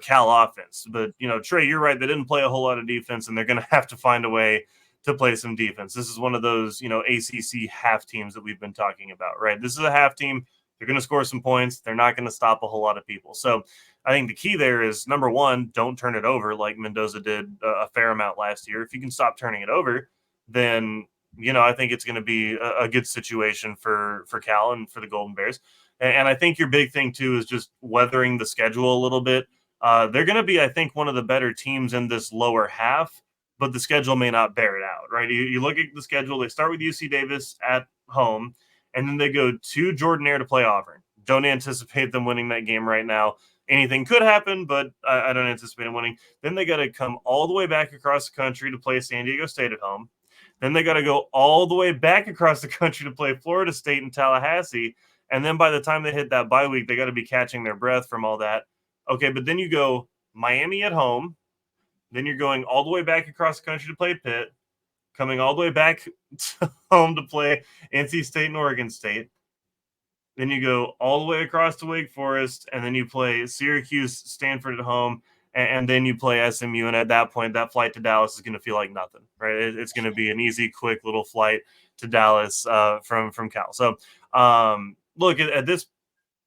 Cal offense. But, Trey, you're right. They didn't play a whole lot of defense, and they're going to have to find a way to play some defense. This is one of those, ACC half teams that we've been talking about, right? This is a half team. They're going to score some points. They're not going to stop a whole lot of people. So I think the key there is, number one, don't turn it over like Mendoza did a fair amount last year. If you can stop turning it over, then, I think it's going to be a good situation for Cal and for the Golden Bears. And I think your big thing, too, is just weathering the schedule a little bit. They're going to be, I think, one of the better teams in this lower half, but the schedule may not bear it out, right? You look at the schedule, they start with UC Davis at home, and then they go to Jordan-Hare to play Auburn. Don't anticipate them winning that game right now. Anything could happen, but I don't anticipate them winning. Then they got to come all the way back across the country to play San Diego State at home. Then they got to go all the way back across the country to play Florida State in Tallahassee. And then by the time they hit that bye week, they got to be catching their breath from all that. Okay, but then you go Miami at home. Then you're going all the way back across the country to play Pitt, coming all the way back to home to play NC State and Oregon State. Then you go all the way across to Wake Forest, and then you play Syracuse, Stanford at home, and then you play SMU. And at that point, that flight to Dallas is going to feel like nothing, right? It's going to be an easy, quick little flight to Dallas from Cal. So, look, at this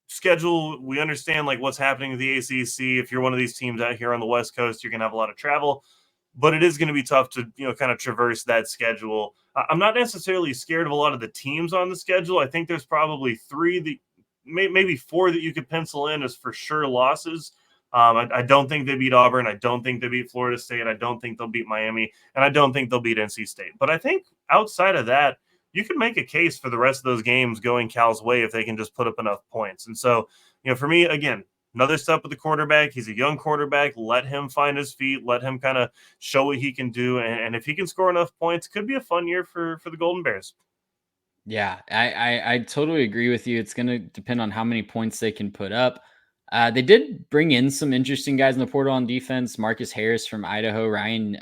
schedule, we understand like what's happening with the ACC. If you're one of these teams out here on the West Coast, you're going to have a lot of travel, but it is going to be tough to, kind of traverse that schedule. I'm not necessarily scared of a lot of the teams on the schedule. I think there's probably maybe four that you could pencil in as for sure losses. I don't think they beat Auburn. I don't think they beat Florida State. I don't think they'll beat Miami, and I don't think they'll beat NC State. But I think outside of that, you can make a case for the rest of those games going Cal's way if they can just put up enough points. And so, for me, again, another step with the quarterback. He's a young quarterback. Let him find his feet. Let him kind of show what he can do. And if he can score enough points, it could be a fun year for the Golden Bears. Yeah, I totally agree with you. It's going to depend on how many points they can put up. They did bring in some interesting guys in the portal on defense. Marcus Harris from Idaho, Ryan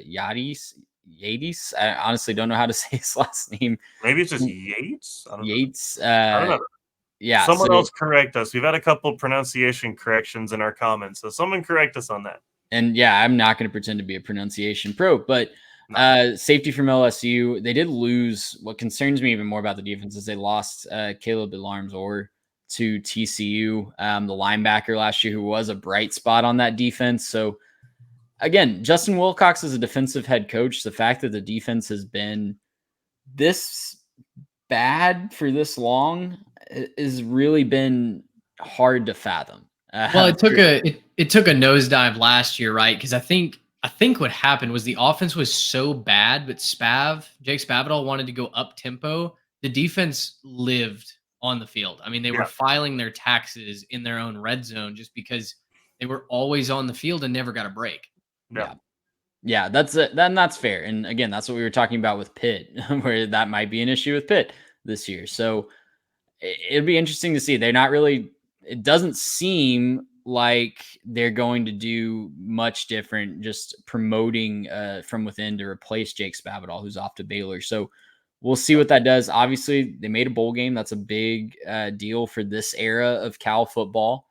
Yates. I honestly don't know how to say his last name. Maybe it's just Yates. I don't know. Yates. I don't know. Yeah. Someone else correct us. We've had a couple pronunciation corrections in our comments, so someone correct us on that. And yeah, I'm not going to pretend to be a pronunciation pro, but safety from LSU, they did lose. What concerns me even more about the defense is they lost Caleb Alarms-Orr to TCU, the linebacker last year, who was a bright spot on that defense. So again, Justin Wilcox is a defensive head coach. The fact that the defense has been this bad for this long has really been hard to fathom. Well, it took a nosedive last year, right? Because I think what happened was the offense was so bad, but Jake Spavital wanted to go up tempo. The defense lived on the field. I mean, they were filing their taxes in their own red zone just because they were always on the field and never got a break. Yeah, that's it. Then that's fair. And again, that's what we were talking about with Pitt, where that might be an issue with Pitt this year. So it'd be interesting to see. They're not really. It doesn't seem like they're going to do much different, just promoting from within to replace Jake Spavital, who's off to Baylor. So we'll see what that does. Obviously, they made a bowl game. That's a big deal for this era of Cal football.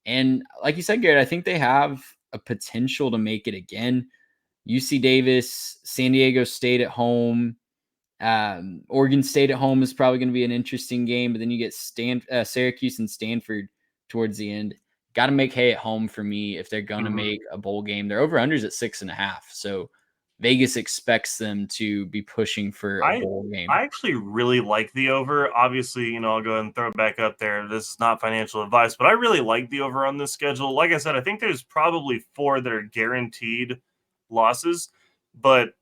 And like you said, Garrett, I think they have a potential to make it again. UC Davis, San Diego State at home, Oregon State at home is probably going to be an interesting game. But then you get Syracuse and Stanford towards the end. Got to make hay at home for me if they're going to make a bowl game. They're over-unders at 6.5. So Vegas expects them to be pushing for a bowl game. I actually really like the over. Obviously, I'll go ahead and throw it back up there. This is not financial advice, but I really like the over on this schedule. Like I said, I think there's probably 4 that are guaranteed losses. But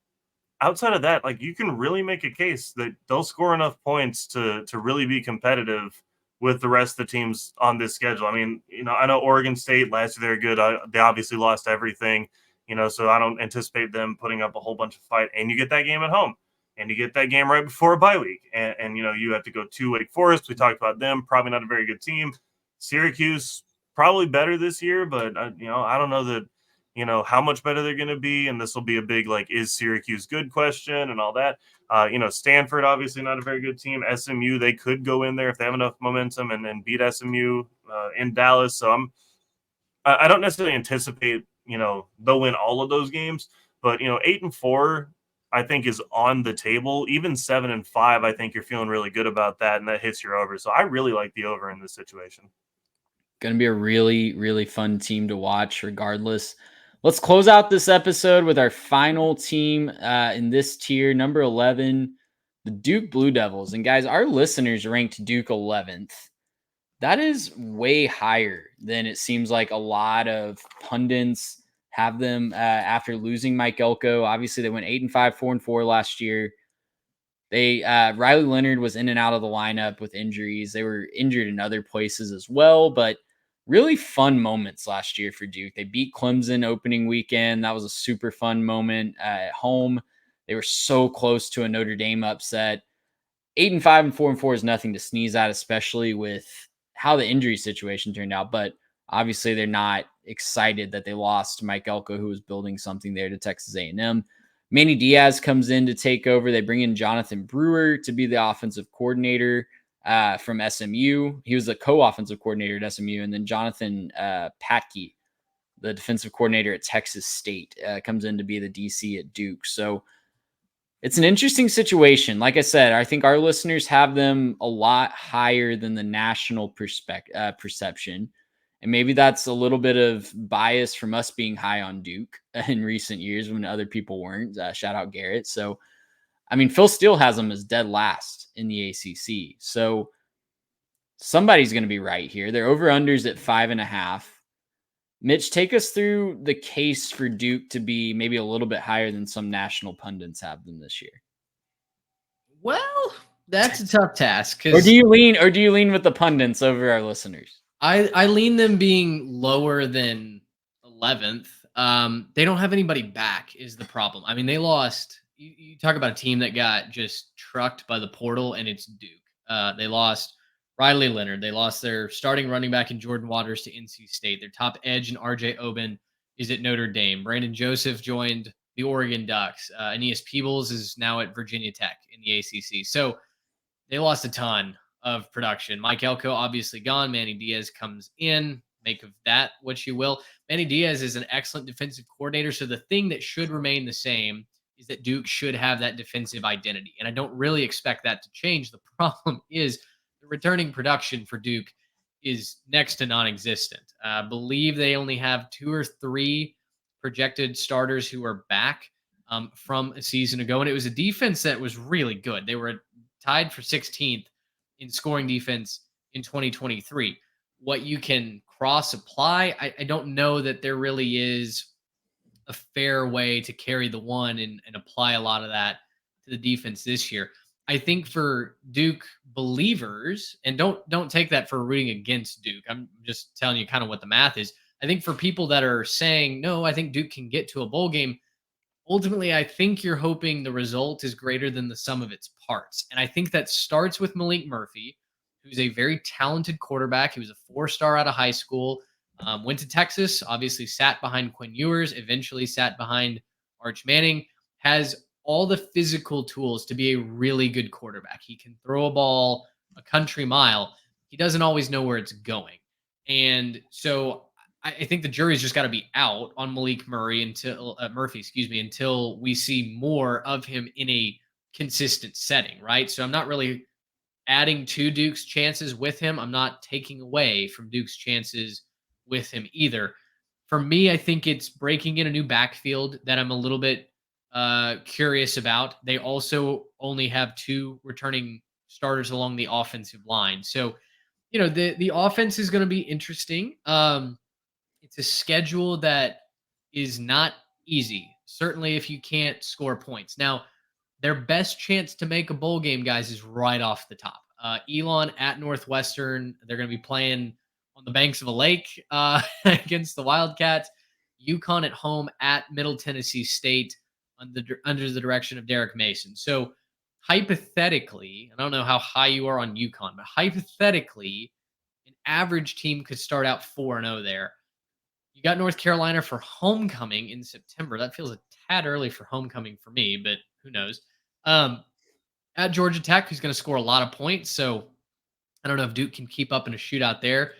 outside of that, like, you can really make a case that they'll score enough points to really be competitive with the rest of the teams on this schedule. I mean, I know Oregon State last year, they're good. They obviously lost everything, so I don't anticipate them putting up a whole bunch of fight. And you get that game at home, and you get that game right before a bye week. And you have to go to Wake Forest. We talked about them, probably not a very good team. Syracuse, probably better this year, but, I don't know that, how much better they're going to be. And this will be a big, is Syracuse good question and all that. Stanford, obviously not a very good team. SMU, they could go in there if they have enough momentum and beat SMU in Dallas. So I don't necessarily anticipate, they'll win all of those games, but 8-4, I think is on the table. Even 7-5, I think you're feeling really good about that. And that hits your over. So I really like the over in this situation. Going to be a really, really fun team to watch regardless. Let's close out this episode with our final team in this tier, number 11, the Duke Blue Devils. And guys, our listeners ranked Duke 11th. That is way higher than it seems like a lot of pundits have them after losing Mike Elko. Obviously, they went 8-5, 4-4 last year. Riley Leonard was in and out of the lineup with injuries. They were injured in other places as well, but really fun moments last year for Duke. They beat Clemson opening weekend. That was a super fun moment at home. They were so close to a Notre Dame upset. 8-5 and 4-4 is nothing to sneeze at, especially with how the injury situation turned out. But obviously, they're not excited that they lost Mike Elko, who was building something there, to Texas A&M. Manny Diaz comes in to take over. They bring in Jonathan Brewer to be the offensive coordinator from SMU. He was the co-offensive coordinator at SMU. And then Jonathan Patke, the defensive coordinator at Texas State, comes in to be the DC at Duke. So it's an interesting situation. Like I said, I think our listeners have them a lot higher than the national perception. And maybe that's a little bit of bias from us being high on Duke in recent years when other people weren't. Shout out Garrett. So, I mean, Phil Steele has them as dead last in the ACC. So somebody's going to be right here. They're over-unders at 5.5. Mitch, take us through the case for Duke to be maybe a little bit higher than some national pundits have them this year. Well, that's a tough task. Or do you lean with the pundits over our listeners? I lean them being lower than 11th. They don't have anybody back is the problem. I mean, they lost. You talk about a team that got just trucked by the portal, and it's Duke. They lost Riley Leonard. They lost their starting running back in Jordan Waters to NC State. Their top edge in RJ Oben is at Notre Dame. Brandon Joseph joined the Oregon Ducks. Aeneas Peebles is now at Virginia Tech in the ACC. So they lost a ton of production. Mike Elko obviously gone. Manny Diaz comes in. Make of that what you will. Manny Diaz is an excellent defensive coordinator. So the thing that should remain the same is that Duke should have that defensive identity. And I don't really expect that to change. The problem is the returning production for Duke is next to non-existent. I believe they only have 2 or 3 projected starters who are back from a season ago. And it was a defense that was really good. They were tied for 16th in scoring defense in 2023. What you can cross apply, I don't know that there really is a fair way to carry the one and apply a lot of that to the defense this year. I think for Duke believers, and don't take that for rooting against Duke. I'm just telling you kind of what the math is. I think for people that are saying, no, I think Duke can get to a bowl game, ultimately, I think you're hoping the result is greater than the sum of its parts. And I think that starts with Malik Murphy, who's a very talented quarterback. He was a 4-star out of high school, went to Texas, obviously sat behind Quinn Ewers, eventually sat behind Arch Manning, has all the physical tools to be a really good quarterback. He can throw a ball a country mile. He doesn't always know where it's going. And so I think the jury's just got to be out on Malik Murphy until we see more of him in a consistent setting, right? So I'm not really adding to Duke's chances with him. I'm not taking away from Duke's chances with him either. For me, I think it's breaking in a new backfield that I'm a little bit curious about. They also only have 2 returning starters along the offensive line. So, the offense is going to be interesting. It's a schedule that is not easy, certainly if you can't score points. Now, their best chance to make a bowl game, guys, is right off the top. Elon at Northwestern. They're going to be playing on the banks of a lake against the Wildcats. UConn at home at Middle Tennessee State under the direction of Derek Mason. So hypothetically, I don't know how high you are on UConn, but hypothetically, an average team could start out 4-0 there. You got North Carolina for homecoming in September. That feels a tad early for homecoming for me, but who knows? At Georgia Tech, who's going to score a lot of points. So I don't know if Duke can keep up in a shootout there.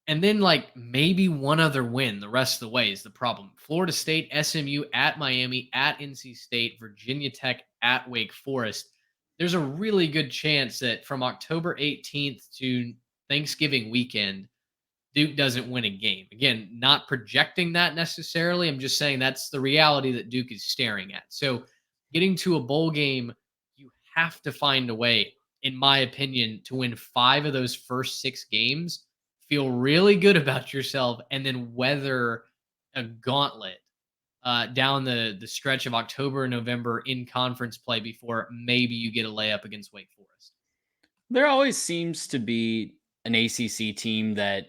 And then maybe one other win the rest of the way is the problem. Florida State, SMU at Miami, at NC State, Virginia Tech at Wake Forest. There's a really good chance that from October 18th to Thanksgiving weekend, Duke doesn't win a game. Again, not projecting that necessarily. I'm just saying that's the reality that Duke is staring at. So getting to a bowl game, you have to find a way, in my opinion, to win 5 of those first 6 games, feel really good about yourself, and then weather a gauntlet down the stretch of October and November in conference play before maybe you get a layup against Wake Forest. There always seems to be an ACC team that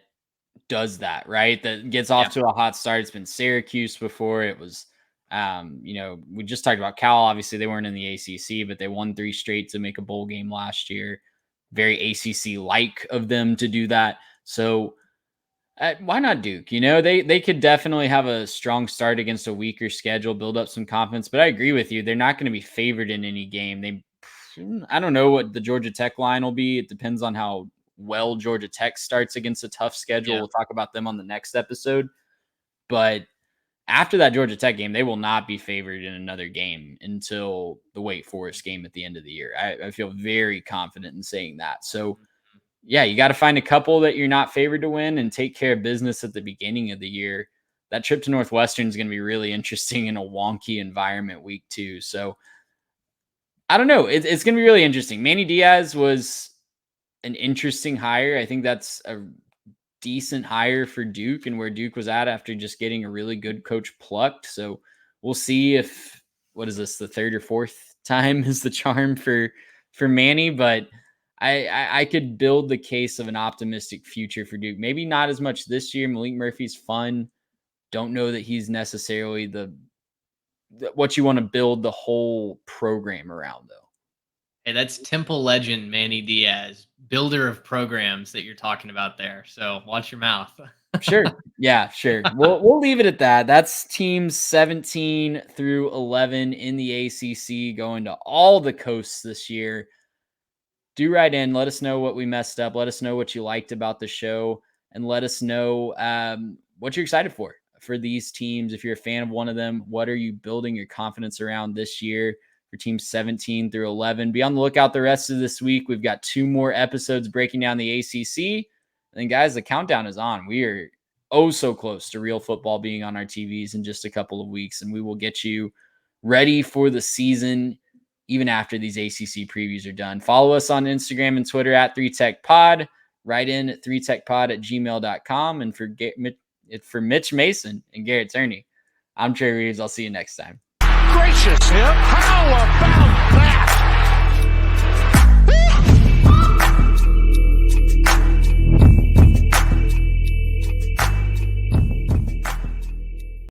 does that, right? That gets off to a hot start. It's been Syracuse before. It was, we just talked about Cal. Obviously, they weren't in the ACC, but they won 3 straight to make a bowl game last year. Very ACC-like of them to do that. So why not Duke? They could definitely have a strong start against a weaker schedule, build up some confidence. But I agree with you. They're not going to be favored in any game. I don't know what the Georgia Tech line will be. It depends on how well Georgia Tech starts against a tough schedule. Yeah. We'll talk about them on the next episode. But after that Georgia Tech game, they will not be favored in another game until the Wake Forest game at the end of the year. I feel very confident in saying that. So, yeah, you got to find a couple that you're not favored to win and take care of business at the beginning of the year. That trip to Northwestern is going to be really interesting in a wonky environment week 2. So, I don't know. It's going to be really interesting. Manny Diaz was an interesting hire. I think that's a decent hire for Duke and where Duke was at after just getting a really good coach plucked. So we'll see if, what is this, the 3rd or 4th time is the charm for Manny. But I could build the case of an optimistic future for Duke. Maybe not as much this year. Malik Murphy's fun. Don't know that he's necessarily what you want to build the whole program around, though. Hey, that's Temple legend Manny Diaz, builder of programs that you're talking about there. So watch your mouth. Sure. Yeah, sure. We'll leave it at that. That's teams 17 through 11 in the ACC going to all the coasts this year. Do write in. Let us know what we messed up. Let us know what you liked about the show, and let us know what you're excited for these teams. If you're a fan of one of them, what are you building your confidence around this year for teams 17 through 11? Be on the lookout the rest of this week. We've got 2 more episodes breaking down the ACC. And guys, the countdown is on. We are so close to real football being on our TVs in just a couple of weeks, and we will get you ready for the season even after these ACC previews are done. Follow us on Instagram and Twitter at 3TechPod. Write in at 3techpod@gmail.com. And for Mitch Mason and Garrett Turney, I'm Trey Reeves. I'll see you next time. Gracious him. How about that?